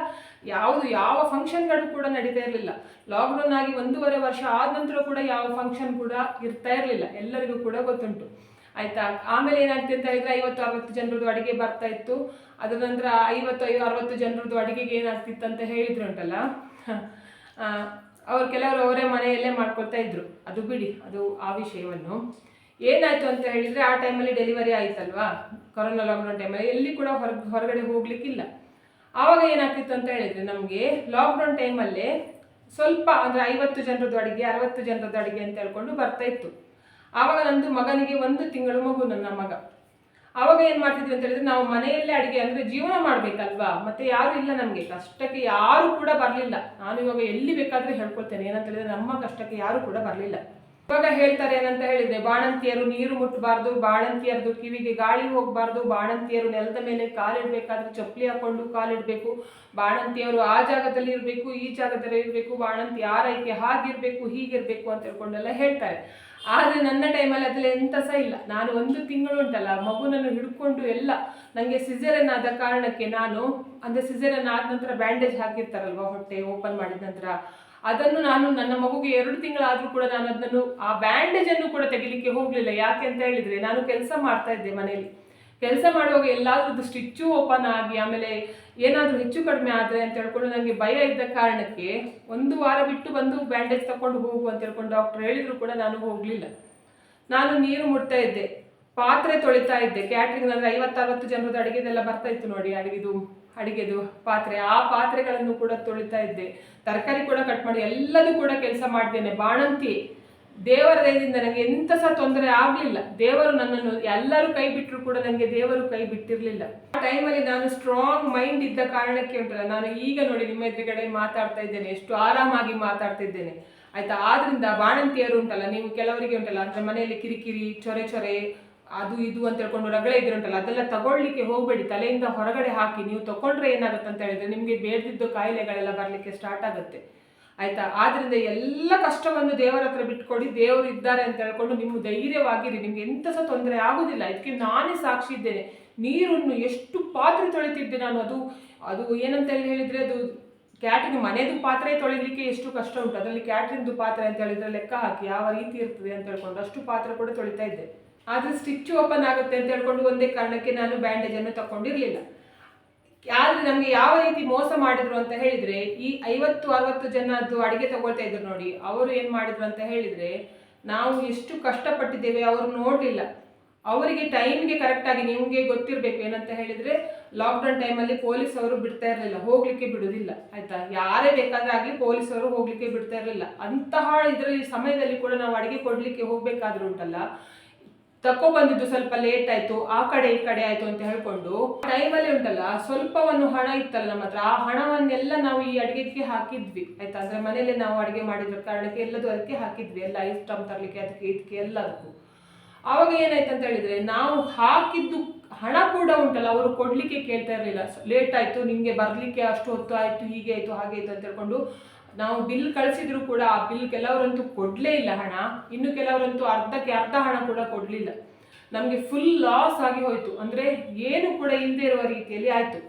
ಯಾವ ಫಂಕ್ಷನ್ಗಳು ಕೂಡ ನಡೀತಾ ಇರಲಿಲ್ಲ. ಲಾಕ್ಡೌನ್ ಆಗಿ 1.5 ವರ್ಷ ಆದ ನಂತರ ಕೂಡ ಯಾವ ಫಂಕ್ಷನ್ ಕೂಡ ಇರ್ತಾ ಇರಲಿಲ್ಲ, ಎಲ್ಲರಿಗೂ ಕೂಡ ಗೊತ್ತುಂಟು, ಆಯ್ತಾ. ಆಮೇಲೆ ಏನಾಗ್ತದೆ ಅಂತ ಹೇಳಿದ್ರೆ, 50-60 ಜನರದ್ದು ಅಡುಗೆ ಬರ್ತಾ ಇತ್ತು. ಅದರ ನಂತರ 50-60 ಜನರದ್ದು ಅಡುಗೆಗೆ ಏನಾಗ್ತಿತ್ತು ಅಂತ ಹೇಳಿದ್ರು ಉಂಟಲ್ಲ, ಕೆಲವರು ಅವರೇ ಮನೆಯಲ್ಲೇ ಮಾಡ್ಕೊಳ್ತಾ ಇದ್ರು. ಅದು ಬಿಡಿ, ಅದು ಆ ವಿಷಯವನ್ನು. ಏನಾಯ್ತು ಅಂತ ಹೇಳಿದರೆ, ಆ ಟೈಮಲ್ಲಿ ಡೆಲಿವರಿ ಆಯ್ತಲ್ವಾ, ಕೊರೋನಾ ಲಾಕ್ಡೌನ್ ಟೈಮಲ್ಲಿ ಎಲ್ಲಿ ಕೂಡ ಹೊರಗಡೆ ಹೋಗ್ಲಿಕ್ಕಿಲ್ಲ. ಆವಾಗ ಏನಾಗ್ತಿತ್ತು ಅಂತ ಹೇಳಿದರೆ, ನಮಗೆ ಲಾಕ್ಡೌನ್ ಟೈಮಲ್ಲೇ ಸ್ವಲ್ಪ ಅಂದರೆ 50 ಜನರದ್ದು ಅಡುಗೆ, 60 ಜನರದ್ದು ಅಡುಗೆ ಅಂತ ಹೇಳ್ಕೊಂಡು ಬರ್ತಾ ಇತ್ತು. ಆವಾಗ ನಂದು ಮಗನಿಗೆ 1 ತಿಂಗಳು ಮಗು, ನನ್ನ ಮಗ. ಆವಾಗ ಏನು ಮಾಡ್ತಿದ್ವಿ ಅಂತ ಹೇಳಿದ್ರೆ, ನಾವು ಮನೆಯಲ್ಲೇ ಅಡುಗೆ, ಅಂದರೆ ಜೀವನ ಮಾಡಬೇಕಲ್ವಾ, ಮತ್ತೆ ಯಾರು ಇಲ್ಲ ನಮಗೆ, ಕಷ್ಟಕ್ಕೆ ಯಾರು ಕೂಡ ಬರಲಿಲ್ಲ. ನಾನು ಇವಾಗ ಎಲ್ಲಿ ಬೇಕಾದರೆ ಹೇಳ್ಕೊಳ್ತೇನೆ, ಏನಂತ ಹೇಳಿದ್ರೆ ನಮ್ಮ ಕಷ್ಟಕ್ಕೆ ಯಾರು ಕೂಡ ಬರಲಿಲ್ಲ. ಇವಾಗ ಹೇಳ್ತಾರೆ ಏನಂತ ಹೇಳಿದರೆ, ಬಾಣಂತಿಯರು ನೀರು ಮುಟ್ಟಬಾರ್ದು, ಬಾಣಂತಿಯರದು ಕಿವಿಗೆ ಗಾಳಿ ಹೋಗಬಾರ್ದು, ಬಾಣಂತಿಯರು ನೆಲದ ಮೇಲೆ ಕಾಲಿಡಬೇಕಾದ್ರೆ ಚಪ್ಪಲಿ ಹಾಕೊಂಡು ಕಾಲಿಡಬೇಕು, ಬಾಣಂತಿಯವರು ಆ ಜಾಗದಲ್ಲಿ ಇರಬೇಕು, ಈ ಜಾಗದಲ್ಲಿ ಇರಬೇಕು, ಬಾಣಂತಿ ಆರೈಕೆ ಹಾಗಿರಬೇಕು, ಹೀಗಿರಬೇಕು ಅಂತ ಹೇಳ್ಕೊಂಡೆಲ್ಲ ಹೇಳ್ತಾರೆ. ಆದರೆ ನನ್ನ ಟೈಮಲ್ಲಿ ಅದೆಲ್ಲ ಎಂಥ ಸಹ ಇಲ್ಲ. ನಾನು 1 ತಿಂಗಳು ಉಂಟಲ್ಲ, ಮಗುನನ್ನು ಹಿಡ್ಕೊಂಡು ಎಲ್ಲ, ನನಗೆ ಸಿಸೇರಿಯನ್ ಆದ ಕಾರಣಕ್ಕೆ ನಾನು, ಅಂದರೆ ಸಿಸೇರಿಯನ್ ಆದ ನಂತರ ಬ್ಯಾಂಡೇಜ್ ಹಾಕಿರ್ತಾರಲ್ವ ಹೊಟ್ಟೆ ಓಪನ್ ಮಾಡಿದ ನಂತರ, ಅದನ್ನು ನಾನು ನನ್ನ ಮಗುಗೆ 2 ತಿಂಗಳಾದರೂ ಕೂಡ ನಾನು ಅದನ್ನು ಆ ಬ್ಯಾಂಡೇಜನ್ನು ಕೂಡ ತೆಗಿಲಿಕ್ಕೆ ಹೋಗಲಿಲ್ಲ. ಯಾಕೆ ಅಂತ ಹೇಳಿದರೆ, ನಾನು ಕೆಲಸ ಮಾಡ್ತಾ ಇದ್ದೆ ಮನೆಯಲ್ಲಿ. ಕೆಲಸ ಮಾಡುವಾಗ ಎಲ್ಲಾದ್ರದ್ದು ಸ್ಟಿಚ್ಚು ಓಪನ್ ಆಗಿ ಆಮೇಲೆ ಏನಾದರೂ ಹೆಚ್ಚು ಕಡಿಮೆ ಆದರೆ ಅಂತ ಹೇಳ್ಕೊಂಡು ನನಗೆ ಭಯ ಇದ್ದ ಕಾರಣಕ್ಕೆ 1 ವಾರ ಬಿಟ್ಟು ಬಂದು ಬ್ಯಾಂಡೇಜ್ ತಗೊಂಡು ಹೋಗು ಅಂತ ಹೇಳ್ಕೊಂಡು ಡಾಕ್ಟರ್ ಹೇಳಿದ್ರು ಕೂಡ ನಾನು ಹೋಗಲಿಲ್ಲ. ನಾನು ನೀರು ಮುಟ್ತಾ ಇದ್ದೆ, ಪಾತ್ರೆ ತೊಳಿತಾ ಇದ್ದೆ. ಕ್ಯಾಟ್ರಿಂಗ್ ಅಂದರೆ 50-60 ಜನರದ್ದು ಅಡುಗೆದೆಲ್ಲ ಬರ್ತಾ ಇತ್ತು ನೋಡಿ, ಅಡುಗೆದು ಪಾತ್ರೆ, ಆ ಪಾತ್ರೆಗಳನ್ನು ಕೂಡ ತೊಳಿತಾ ಇದ್ದೆ. ತರಕಾರಿ ಕೂಡ ಕಟ್ ಮಾಡಿ ಎಲ್ಲದೂ ಕೂಡ ಕೆಲಸ ಮಾಡ್ತೇನೆ. ಬಾಣಂತಿ, ದೇವರ ದಯದಿಂದ ನನಗೆ ಎಂಥ ಸಹ ತೊಂದರೆ ಆಗಲಿಲ್ಲ. ದೇವರು ನನ್ನನ್ನು, ಎಲ್ಲರೂ ಕೈ ಬಿಟ್ಟರು ಕೂಡ ನನಗೆ ದೇವರು ಕೈ ಬಿಟ್ಟಿರಲಿಲ್ಲ. ಆ ಟೈಮಲ್ಲಿ ನಾನು ಸ್ಟ್ರಾಂಗ್ ಮೈಂಡ್ ಇದ್ದ ಕಾರಣಕ್ಕೆ ಉಂಟಲ್ಲ, ನಾನು ಈಗ ನೋಡಿ ನಿಮ್ಮ ಎದುರುಗಡೆ ಮಾತಾಡ್ತಾ ಇದ್ದೇನೆ, ಎಷ್ಟು ಆರಾಮಾಗಿ ಮಾತಾಡ್ತಾ ಇದ್ದೇನೆ, ಆಯ್ತಾ. ಆದ್ರಿಂದ ಬಾಣಂತಿಯರು ಉಂಟಲ್ಲ, ನೀವು ಕೆಲವರಿಗೆ ಉಂಟಲ್ಲ, ಅಂದರೆ ಮನೆಯಲ್ಲಿ ಕಿರಿಕಿರಿ, ಚೊರೆ ಅದು ಇದು ಅಂತ ಹೇಳ್ಕೊಂಡು ರಗಳೆ ಇದ್ರುಂಟಲ್ಲ, ಅದೆಲ್ಲ ತಗೊಳ್ಳಿಕ್ಕೆ ಹೋಗಬೇಡಿ, ತಲೆಯಿಂದ ಹೊರಗಡೆ ಹಾಕಿ. ನೀವು ತಗೊಂಡ್ರೆ ಏನಾಗುತ್ತೆ ಅಂತ ಹೇಳಿದ್ರೆ, ನಿಮಗೆ ಬೇಡದಿದ್ದು ಕಾಯಿಲೆಗಳೆಲ್ಲ ಬರಲಿಕ್ಕೆ ಸ್ಟಾರ್ಟ್ ಆಗುತ್ತೆ, ಆಯ್ತಾ. ಆದ್ರಿಂದ ಎಲ್ಲ ಕಷ್ಟವನ್ನು ದೇವರ ಹತ್ರ ಬಿಟ್ಕೊಡಿ, ದೇವರು ಇದ್ದಾರೆ ಅಂತ ಹೇಳ್ಕೊಂಡು ನೀವು ಧೈರ್ಯವಾಗಿರಿ, ನಿಮ್ಗೆ ಎಂಥ ಸಹ ತೊಂದರೆ ಆಗುದಿಲ್ಲ. ಇದಕ್ಕೆ ನಾನೇ ಸಾಕ್ಷಿ ಇದ್ದೇನೆ. ನೀರನ್ನು ಎಷ್ಟು ಪಾತ್ರೆ ತೊಳಿತಿದ್ದೆ ನಾನು, ಅದು ಏನಂತ ಹೇಳಿದ್ರೆ, ಅದು ಕ್ಯಾಟ್ರಿಂಗ್ ಮನೆದು ಪಾತ್ರೆ ತೊಳಿಲಿಕ್ಕೆ ಎಷ್ಟು ಕಷ್ಟ ಉಂಟು, ಅದರಲ್ಲಿ ಕ್ಯಾಟ್ರಿಂಗ್ದು ಪಾತ್ರೆ ಅಂತ ಹೇಳಿದ್ರೆ ಲೆಕ್ಕ ಹಾಕಿ ಯಾವ ರೀತಿ ಇರ್ತದೆ ಅಂತ ಹೇಳ್ಕೊಂಡು ಅಷ್ಟು ಪಾತ್ರೆ ಕೂಡ ತೊಳಿತಾ ಇದ್ದೆ. ಆದರೆ ಸ್ಟಿಚ್ ಓಪನ್ ಆಗುತ್ತೆ ಅಂತ ಹೇಳ್ಕೊಂಡು ಒಂದೇ ಕಾರಣಕ್ಕೆ ನಾನು ಬ್ಯಾಂಡೇಜನ್ನು ತಗೊಂಡಿರಲಿಲ್ಲ. ಆದರೆ ನಮಗೆ ಯಾವ ರೀತಿ ಮೋಸ ಮಾಡಿದ್ರು ಅಂತ ಹೇಳಿದರೆ, ಈ 50-60 ಜನದ್ದು ಅಡುಗೆ ತಗೊಳ್ತಾ ಇದ್ರು ನೋಡಿ, ಅವರು ಏನು ಮಾಡಿದ್ರು ಅಂತ ಹೇಳಿದರೆ, ನಾವು ಎಷ್ಟು ಕಷ್ಟಪಟ್ಟಿದ್ದೇವೆ ಅವರು ನೋಡಲಿಲ್ಲ. ಅವರಿಗೆ ಟೈಮ್ಗೆ ಕರೆಕ್ಟಾಗಿ ನಿಮಗೆ ಗೊತ್ತಿರಬೇಕು ಏನಂತ ಹೇಳಿದರೆ ಲಾಕ್ಡೌನ್ ಟೈಮಲ್ಲಿ ಪೊಲೀಸ್ ಅವರು ಬಿಡ್ತಾ ಇರಲಿಲ್ಲ, ಹೋಗಲಿಕ್ಕೆ ಬಿಡೋದಿಲ್ಲ ಆಯಿತಾ. ಯಾರೇ ಬೇಕಾದರೆ ಆಗಲಿ ಪೊಲೀಸ್ ಅವರು ಹೋಗಲಿಕ್ಕೆ ಬಿಡ್ತಾ ಇರಲಿಲ್ಲ. ಅಂತಹ ಇದರಲ್ಲಿ ಸಮಯದಲ್ಲಿ ಕೂಡ ನಾವು ಅಡುಗೆ ಕೊಡಲಿಕ್ಕೆ ಹೋಗಬೇಕಾದ್ರೂ ಉಂಟಲ್ಲ, ತಗೊಬಂದಿದ್ದು ಸ್ವಲ್ಪ ಲೇಟ್ ಆಯಿತು, ಆ ಕಡೆ ಈ ಕಡೆ ಆಯಿತು ಅಂತ ಹೇಳ್ಕೊಂಡು ಟೈಮಲ್ಲಿ ಉಂಟಲ್ಲ ಸ್ವಲ್ಪವನ್ನು ಹಣ ಇತ್ತಲ್ಲ ನಮ್ಮ ಹತ್ರ, ಆ ಹಣವನ್ನೆಲ್ಲ ನಾವು ಈ ಅಡುಗೆಗೆ ಹಾಕಿದ್ವಿ ಆಯಿತಾ. ಅಂದರೆ ಮನೆಯಲ್ಲೇ ನಾವು ಅಡುಗೆ ಮಾಡಿದ್ರ ಕಾರಣಕ್ಕೆ ಎಲ್ಲದೂ ಅದಕ್ಕೆ ಹಾಕಿದ್ವಿ, ಎಲ್ಲ ಐಟಮ್ ತರಲಿಕ್ಕೆ ಅದಕ್ಕೆ ಇದಕ್ಕೆ ಎಲ್ಲದಕ್ಕೂ. ಆವಾಗ ಏನಾಯ್ತು ಅಂತ ಹೇಳಿದರೆ ನಾವು ಹಾಕಿದ್ದು ಹಣ ಕೂಡ ಉಂಟಲ್ಲ ಅವರು ಕೊಡಲಿಕ್ಕೆ ಕೇಳ್ತಾ ಇರಲಿಲ್ಲ. ಲೇಟ್ ಆಯಿತು, ನಿಮಗೆ ಬರಲಿಕ್ಕೆ ಅಷ್ಟು ಹೊತ್ತು ಆಯಿತು, ಹೀಗೆ ಆಯಿತು ಹಾಗೆ ಆಯಿತು ಅಂತ ಹೇಳ್ಕೊಂಡು ನಾವು ಬಿಲ್ ಕಳಿಸಿದ್ರು ಕೂಡ ಆ ಬಿಲ್ ಕೆಲವರಂತೂ ಕೊಡಲೇ ಇಲ್ಲ ಹಣ, ಇನ್ನು ಕೆಲವರಂತೂ ಅರ್ಧಕ್ಕೆ ಅರ್ಧ ಹಣ ಕೂಡ ಕೊಡಲಿಲ್ಲ. ನಮಗೆ ಫುಲ್ ಲಾಸ್ ಆಗಿ ಹೋಯಿತು, ಅಂದರೆ ಏನು ಕೂಡ ಇಲ್ಲದೆ ಇರುವ ರೀತಿಯಲ್ಲಿ ಆಯಿತು.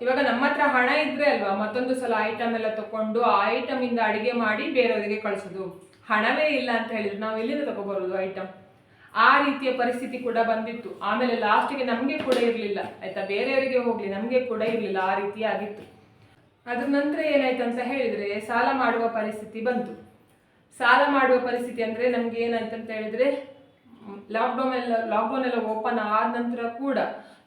ಇವಾಗ ನಮ್ಮ ಹತ್ರ ಹಣ ಇದ್ದರೆ ಅಲ್ವಾ ಮತ್ತೊಂದು ಸಲ ಐಟಮ್ ಎಲ್ಲ ತಗೊಂಡು ಆ ಐಟಮಿಂದ ಅಡುಗೆ ಮಾಡಿ ಬೇರೆಯವರಿಗೆ ಕಳಿಸೋದು. ಹಣವೇ ಇಲ್ಲ ಅಂತ ಹೇಳಿದ್ರೆ ನಾವು ಎಲ್ಲಿಂದ ತಗೊಬರೋದು ಐಟಮ್? ಆ ರೀತಿಯ ಪರಿಸ್ಥಿತಿ ಕೂಡ ಬಂದಿತ್ತು. ಆಮೇಲೆ ಲಾಸ್ಟಿಗೆ ನಮಗೆ ಕೂಡ ಇರಲಿಲ್ಲ ಆಯಿತಾ, ಬೇರೆಯವರಿಗೆ ಹೋಗಲಿ ನಮಗೆ ಕೂಡ ಇರಲಿಲ್ಲ, ಆ ರೀತಿ ಆಗಿತ್ತು. ಅದ್ರ ನಂತರ ಏನಾಯ್ತು ಅಂತ ಹೇಳಿದರೆ ಸಾಲ ಮಾಡುವ ಪರಿಸ್ಥಿತಿ ಬಂತು. ಸಾಲ ಮಾಡುವ ಪರಿಸ್ಥಿತಿ ಅಂದರೆ ನಮ್ಗೆ ಏನಾಯ್ತು ಅಂತ ಹೇಳಿದರೆ ಲಾಕ್ಡೌನ್ ಎಲ್ಲ ಓಪನ್ ಆದ ನಂತರ ಕೂಡ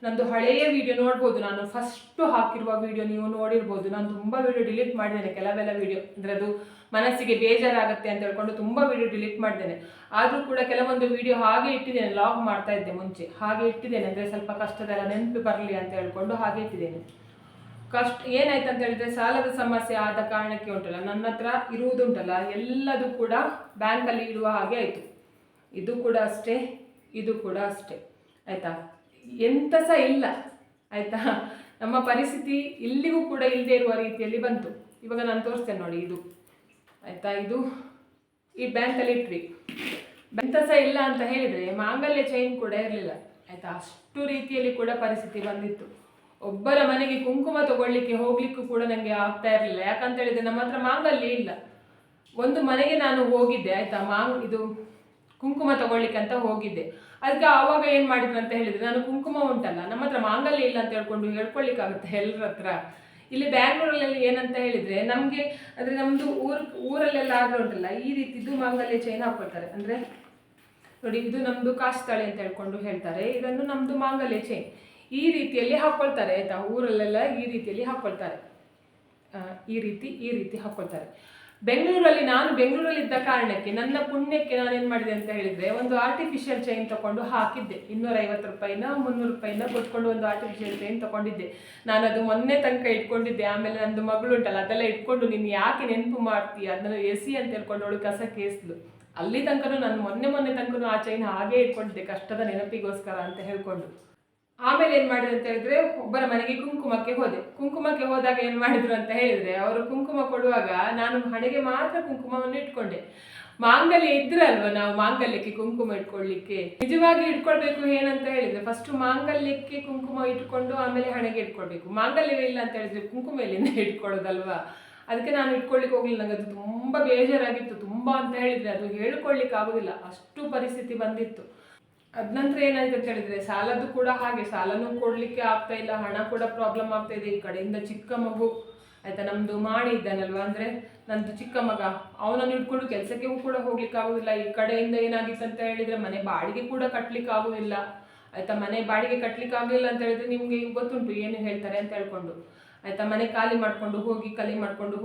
ನಂದು ಹಳೆಯ ವಿಡಿಯೋ ನೋಡ್ಬೋದು, ನಾನು ಫಸ್ಟು ಹಾಕಿರುವ ವಿಡಿಯೋ ನೀವು ನೋಡಿರ್ಬೋದು. ನಾನು ತುಂಬ ವಿಡಿಯೋ ಡಿಲೀಟ್ ಮಾಡಿದ್ದೇನೆ, ಕೆಲವೆಲ್ಲ ವಿಡಿಯೋ ಅಂದರೆ ಅದು ಮನಸ್ಸಿಗೆ ಬೇಜಾರಾಗುತ್ತೆ ಅಂತ ಹೇಳ್ಕೊಂಡು ತುಂಬ ವಿಡಿಯೋ ಡಿಲೀಟ್ ಮಾಡಿದ್ದೇನೆ. ಆದರೂ ಕೂಡ ಕೆಲವೊಂದು ವಿಡಿಯೋ ಹಾಗೆ ಇಟ್ಟಿದ್ದೇನೆ, ಲಾಗ್ ಮಾಡ್ತಾ ಇದ್ದೆ ಮುಂಚೆ ಹಾಗೆ ಇಟ್ಟಿದ್ದೇನೆ, ಅಂದರೆ ಸ್ವಲ್ಪ ಕಷ್ಟದೆಲ್ಲ ನೆನಪು ಬರಲಿ ಅಂತ ಹೇಳ್ಕೊಂಡು ಹಾಗೆ ಇಟ್ಟಿದ್ದೇನೆ. ಏನಾಯ್ತು ಅಂತ ಹೇಳಿದ್ರೆ ಸಾಲದ ಸಮಸ್ಯೆ ಆದ ಕಾರಣಕ್ಕೆ ಉಂಟಲ್ಲ ನನ್ನ ಹತ್ರ ಇರುವುದುಂಟಲ್ಲ ಎಲ್ಲದೂ ಕೂಡ ಬ್ಯಾಂಕಲ್ಲಿ ಇಡುವ ಹಾಗೆ ಆಯಿತು. ಇದು ಕೂಡ ಅಷ್ಟೇ, ಇದು ಕೂಡ ಅಷ್ಟೇ ಆಯಿತಾ, ಎಂತ ಸಹ ಇಲ್ಲ ಆಯಿತಾ. ನಮ್ಮ ಪರಿಸ್ಥಿತಿ ಇಲ್ಲಿಗೂ ಕೂಡ ಇಲ್ಲದೆ ಇರುವ ರೀತಿಯಲ್ಲಿ ಬಂತು. ಇವಾಗ ನಾನು ತೋರಿಸ್ತೇನೆ ನೋಡಿ, ಇದು ಆಯಿತಾ, ಇದು ಈ ಬ್ಯಾಂಕಲ್ಲಿ ಇಟ್ವಿ. ಎಂತ ಸಹ ಇಲ್ಲ ಅಂತ ಹೇಳಿದರೆ ಮಾಂಗಲ್ಯ ಚೈನ್ ಕೂಡ ಇರಲಿಲ್ಲ ಆಯಿತಾ. ಅಷ್ಟು ರೀತಿಯಲ್ಲಿ ಕೂಡ ಪರಿಸ್ಥಿತಿ ಬಂದಿತ್ತು. ಒಬ್ಬರ ಮನೆಗೆ ಕುಂಕುಮ ತಗೊಳ್ಳಿಕ್ಕೆ ಹೋಗ್ಲಿಕ್ಕೂ ಕೂಡ ನನಗೆ ಆಗ್ತಾ ಇರಲಿಲ್ಲ. ಯಾಕಂತ ಹೇಳಿದರೆ ನಮ್ಮ ಹತ್ರ ಮಾಂಗಲ್ಯ ಇಲ್ಲ. ಒಂದು ಮನೆಗೆ ನಾನು ಹೋಗಿದ್ದೆ ಆಯಿತಾ, ಇದು ಕುಂಕುಮ ತಗೊಳ್ಳಿಕ್ಕೆ ಅಂತ ಹೋಗಿದ್ದೆ. ಅದಕ್ಕೆ ಆವಾಗ ಏನು ಮಾಡಿದ್ರು ಅಂತ ಹೇಳಿದರೆ ನಾನು ಕುಂಕುಮ ಉಂಟಲ್ಲ ನಮ್ಮ ಹತ್ರ ಮಾಂಗಲ್ಯ ಇಲ್ಲ ಅಂತ ಹೇಳ್ಕೊಳ್ಳಿಕ್ಕಾಗುತ್ತೆ ಎಲ್ಲರ ಹತ್ರ. ಇಲ್ಲಿ ಬ್ಯಾಂಗ್ಳೂರಲ್ಲಿ ಏನಂತ ಹೇಳಿದರೆ ನಮಗೆ ಅಂದರೆ ನಮ್ಮದು ಊರಲ್ಲೆಲ್ಲ ಆದರೂ ಉಂಟಲ್ಲ ಈ ರೀತಿದ್ದು ಮಾಂಗಲ್ಯ ಚೈನ್ ಹಾಕ್ಕೊಳ್ತಾರೆ. ಅಂದರೆ ನೋಡಿ, ಇದು ನಮ್ಮದು ಕಾಸ್ತಾಳಿ ಅಂತ ಹೇಳ್ತಾರೆ, ಇದನ್ನು ನಮ್ಮದು ಮಾಂಗಲ್ಯ ಚೈನ್ ಈ ರೀತಿಯಲ್ಲಿ ಹಾಕ್ಕೊಳ್ತಾರೆ ಆಯಿತಾ. ಊರಲ್ಲೆಲ್ಲ ಈ ರೀತಿಯಲ್ಲಿ ಹಾಕ್ಕೊಳ್ತಾರೆ, ಈ ರೀತಿ ಹಾಕ್ಕೊಳ್ತಾರೆ. ನಾನು ಬೆಂಗಳೂರಲ್ಲಿದ್ದ ಕಾರಣಕ್ಕೆ ನನ್ನ ಪುಣ್ಯಕ್ಕೆ ನಾನೇನು ಮಾಡಿದೆ ಅಂತ ಹೇಳಿದರೆ ಒಂದು ಆರ್ಟಿಫಿಷಿಯಲ್ ಚೈನ್ ತೊಗೊಂಡು ಹಾಕಿದ್ದೆ. 250 ರೂಪಾಯಿನ 300 ರೂಪಾಯಿನ ಕೊಟ್ಕೊಂಡು ಒಂದು ಆರ್ಟಿಫಿಷಿಯಲ್ ಚೈನ್ ತೊಗೊಂಡಿದ್ದೆ. ನಾನು ಅದು ಮೊನ್ನೆ ತನಕ ಇಟ್ಕೊಂಡಿದ್ದೆ. ಆಮೇಲೆ ನಂದು ಮಗಳು ಉಂಟಲ್ಲ ಅದೆಲ್ಲ ಇಟ್ಕೊಂಡು ನೀನು ಯಾಕೆ ನೆನಪು ಮಾಡ್ತೀಯ ಅದನ್ನು ಎಸಿ ಅಂತ ಹೇಳ್ಕೊಂಡು ಅವಳು ಕಸಕ್ಕೆ ಎಸ್ಲು. ಅಲ್ಲಿ ತನಕ ನಾನು ಮೊನ್ನೆ ತನಕ ಆ ಚೈನ್ ಹಾಗೆ ಇಟ್ಕೊಂಡಿದ್ದೆ ಕಷ್ಟದ ನೆನಪಿಗೋಸ್ಕರ ಅಂತ ಹೇಳ್ಕೊಂಡು. ಆಮೇಲೆ ಏನು ಮಾಡಿದ್ರು ಅಂತ ಹೇಳಿದ್ರೆ ಒಬ್ಬರ ಮನೆಗೆ ಕುಂಕುಮಕ್ಕೆ ಹೋದಾಗ ಏನು ಮಾಡಿದ್ರು ಅಂತ ಹೇಳಿದರೆ ಅವರು ಕುಂಕುಮ ಕೊಡುವಾಗ ನಾನು ಹಣೆಗೆ ಮಾತ್ರ ಕುಂಕುಮವನ್ನು ಇಟ್ಕೊಂಡೆ. ಮಾಂಗಲ್ಯ ಇದ್ರೆ ಅಲ್ವಾ ನಾವು ಮಾಂಗಲ್ಯಕ್ಕೆ ಕುಂಕುಮ ಇಟ್ಕೊಳ್ಳಿಕ್ಕೆ. ನಿಜವಾಗಿ ಇಟ್ಕೊಳ್ಬೇಕು ಏನಂತ ಹೇಳಿದರೆ ಫಸ್ಟ್ ಮಾಂಗಲ್ಯಕ್ಕೆ ಕುಂಕುಮ ಇಟ್ಕೊಂಡು ಆಮೇಲೆ ಹಣೆಗೆ ಇಟ್ಕೊಳ್ಬೇಕು. ಮಾಂಗಲ್ಯವೇ ಇಲ್ಲ ಅಂತ ಹೇಳಿದ್ರೆ ಕುಂಕುಮ ಎಲ್ಲಿಂದ ಇಟ್ಕೊಳ್ಳೋದಲ್ವಾ. ಅದಕ್ಕೆ ನಾನು ಇಟ್ಕೊಳ್ಳಿಕ್ಕೆ ಹೋಗಲಿಲ್ಲ. ನನಗೆ ಅದು ತುಂಬ ಬೇಜಾರಾಗಿತ್ತು. ತುಂಬ ಅಂತ ಹೇಳಿದರೆ ಅದು ಹೇಳ್ಕೊಳ್ಳಿಕ್ಕೆ ಆಗೋದಿಲ್ಲ, ಅಷ್ಟು ಪರಿಸ್ಥಿತಿ ಬಂದಿತ್ತು. ಅದ ನಂತರ ಏನಾಯ್ತು ಅಂತ ಹೇಳಿದರೆ ಸಾಲದ್ದು ಕೂಡ ಹಾಗೆ, ಸಾಲನೂ ಕೊಡಲಿಕ್ಕೆ ಆಗ್ತಾ ಇಲ್ಲ, ಹಣ ಕೂಡ ಪ್ರಾಬ್ಲಮ್ ಆಗ್ತಾ ಇದೆ. ಈ ಕಡೆಯಿಂದ ಚಿಕ್ಕ ಮಗು ಆಯಿತಾ, ನಮ್ಮದು ಮಾಡಿ ಇದ್ದಾನಲ್ವ, ಅಂದರೆ ನಂದು ಚಿಕ್ಕ ಮಗ, ಅವನನ್ನು ಇಟ್ಕೊಂಡು ಕೆಲಸಕ್ಕೆ ಕೂಡ ಹೋಗ್ಲಿಕ್ಕೆ ಆಗೋದಿಲ್ಲ. ಈ ಕಡೆಯಿಂದ ಏನಾಗಿತ್ತು ಅಂತ ಹೇಳಿದರೆ ಮನೆ ಬಾಡಿಗೆ ಕೂಡ ಕಟ್ಟಲಿಕ್ಕೆ ಆಗೋದಿಲ್ಲ ಆಯಿತಾ. ಮನೆ ಬಾಡಿಗೆ ಕಟ್ಟಲಿಕ್ಕೆ ಆಗಲಿಲ್ಲ ಅಂತ ಹೇಳಿದರೆ ನಿಮಗೆ ಗೊತ್ತುಂಟು ಏನು ಹೇಳ್ತಾರೆ ಅಂತ ಹೇಳ್ಕೊಂಡು ಆಯಿತಾ. ಮನೆ ಖಾಲಿ ಮಾಡಿಕೊಂಡು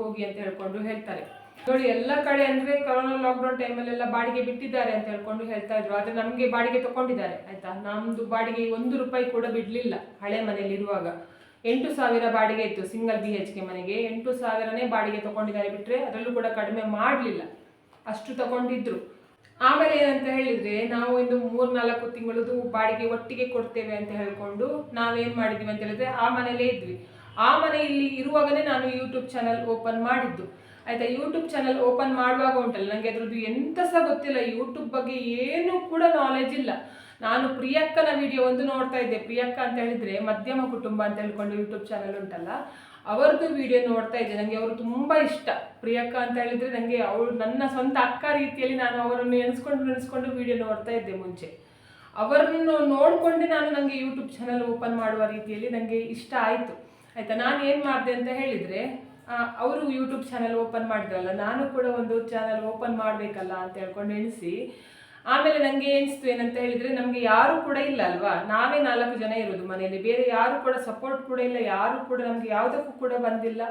ಹೋಗಿ ಅಂತ ಹೇಳ್ಕೊಂಡು ಹೇಳ್ತಾರೆ ನೋಡಿ. ಎಲ್ಲ ಕಡೆ ಅಂದರೆ ಕೊರೋನಾ ಲಾಕ್ಡೌನ್ ಟೈಮಲ್ಲೆಲ್ಲ ಬಾಡಿಗೆ ಬಿಟ್ಟಿದ್ದಾರೆ ಅಂತ ಹೇಳ್ಕೊಂಡು ಹೇಳ್ತಾ ಇದ್ರು. ಆದರೆ ನಮಗೆ ಬಾಡಿಗೆ ತೊಗೊಂಡಿದ್ದಾರೆ ಆಯಿತಾ. ನಮ್ಮದು ಬಾಡಿಗೆ 1 ರೂಪಾಯಿ ಕೂಡ ಬಿಡಲಿಲ್ಲ. ಹಳೆ ಮನೆಯಲ್ಲಿ ಇರುವಾಗ 8,000 ಬಾಡಿಗೆ ಇತ್ತು, ಸಿಂಗಲ್ BHK ಮನೆಗೆ 8,000ನೇ ಬಾಡಿಗೆ ತೊಗೊಂಡಿದ್ದಾರೆ ಬಿಟ್ಟರೆ ಅದರಲ್ಲೂ ಕೂಡ ಕಡಿಮೆ ಮಾಡಲಿಲ್ಲ, ಅಷ್ಟು ತಗೊಂಡಿದ್ರು. ಆಮೇಲೆ ಏನಂತ ಹೇಳಿದರೆ ನಾವು ಒಂದು 3-4 ತಿಂಗಳದು ಬಾಡಿಗೆ ಒಟ್ಟಿಗೆ ಕೊಡ್ತೇವೆ ಅಂತ ಹೇಳ್ಕೊಂಡು ನಾವೇನು ಮಾಡಿದ್ವಿ ಅಂತ ಹೇಳಿದ್ರೆ ಆ ಮನೆಯಲ್ಲೇ ಇದ್ವಿ. ಆ ಮನೆಯಲ್ಲಿ ಇರುವಾಗಲೇ ನಾನು ಯೂಟ್ಯೂಬ್ ಚಾನಲ್ ಓಪನ್ ಮಾಡಿದ್ದು ಆಯಿತಾ. ಯೂಟ್ಯೂಬ್ ಚಾನಲ್ ಓಪನ್ ಮಾಡುವಾಗ ಉಂಟಲ್ಲ ನನಗೆ ಅದರದ್ದು ಎಂತ ಸಹ ಗೊತ್ತಿಲ್ಲ, ಯೂಟ್ಯೂಬ್ ಬಗ್ಗೆ ಏನೂ ಕೂಡ ನಾಲೆಜ್ ಇಲ್ಲ. ನಾನು ಪ್ರಿಯಕ್ಕನ ವಿಡಿಯೋ ಒಂದು ನೋಡ್ತಾ ಇದ್ದೆ. ಪ್ರಿಯಕ್ಕ ಅಂತ ಹೇಳಿದರೆ ಮಧ್ಯಮ ಕುಟುಂಬ ಅಂತ ಹೇಳ್ಕೊಂಡು ಯೂಟ್ಯೂಬ್ ಚಾನಲ್ ಉಂಟಲ್ಲ ಅವರದ್ದು ವಿಡಿಯೋ ನೋಡ್ತಾ ಇದ್ದೆ. ನನಗೆ ಅವರು ತುಂಬ ಇಷ್ಟ. ಪ್ರಿಯಕ್ಕ ಅಂತ ಹೇಳಿದರೆ ನನಗೆ ಅವಳು ನನ್ನ ಸ್ವಂತ ಅಕ್ಕ ರೀತಿಯಲ್ಲಿ ನಾನು ಅವರನ್ನು ನೆನೆಸ್ಕೊಂಡು ವಿಡಿಯೋ ನೋಡ್ತಾ ಇದ್ದೆ ಮುಂಚೆ. ಅವರನ್ನು ನೋಡಿಕೊಂಡೆ ನನಗೆ ಯೂಟ್ಯೂಬ್ ಚಾನಲ್ ಓಪನ್ ಮಾಡುವ ರೀತಿಯಲ್ಲಿ ನನಗೆ ಇಷ್ಟ ಆಯಿತು ಆಯಿತಾ. ನಾನು ಏನು ಮಾಡಿದೆ ಅಂತ ಹೇಳಿದರೆ ಅವರು ಯೂಟ್ಯೂಬ್ ಚಾನಲ್ ಓಪನ್ ಮಾಡಿದ್ರಲ್ಲ, ನಾನು ಕೂಡ ಒಂದು ಚಾನಲ್ ಓಪನ್ ಮಾಡಬೇಕಲ್ಲ ಅಂತ ಹೇಳ್ಕೊಂಡು ಎಣಿಸಿ ಆಮೇಲೆ ನನಗೆ ಏನಿಸ್ತು ಏನಂತ ಹೇಳಿದರೆ, ನಮಗೆ ಯಾರು ಕೂಡ ಇಲ್ಲ ಅಲ್ವಾ, ನಾವೇ 4 ಜನ ಇರೋದು ಮನೆಯಲ್ಲಿ, ಬೇರೆ ಯಾರು ಕೂಡ ಸಪೋರ್ಟ್ ಕೂಡ ಇಲ್ಲ, ಯಾರು ಕೂಡ ನಮಗೆ ಯಾವುದಕ್ಕೂ ಕೂಡ ಬಂದಿಲ್ಲ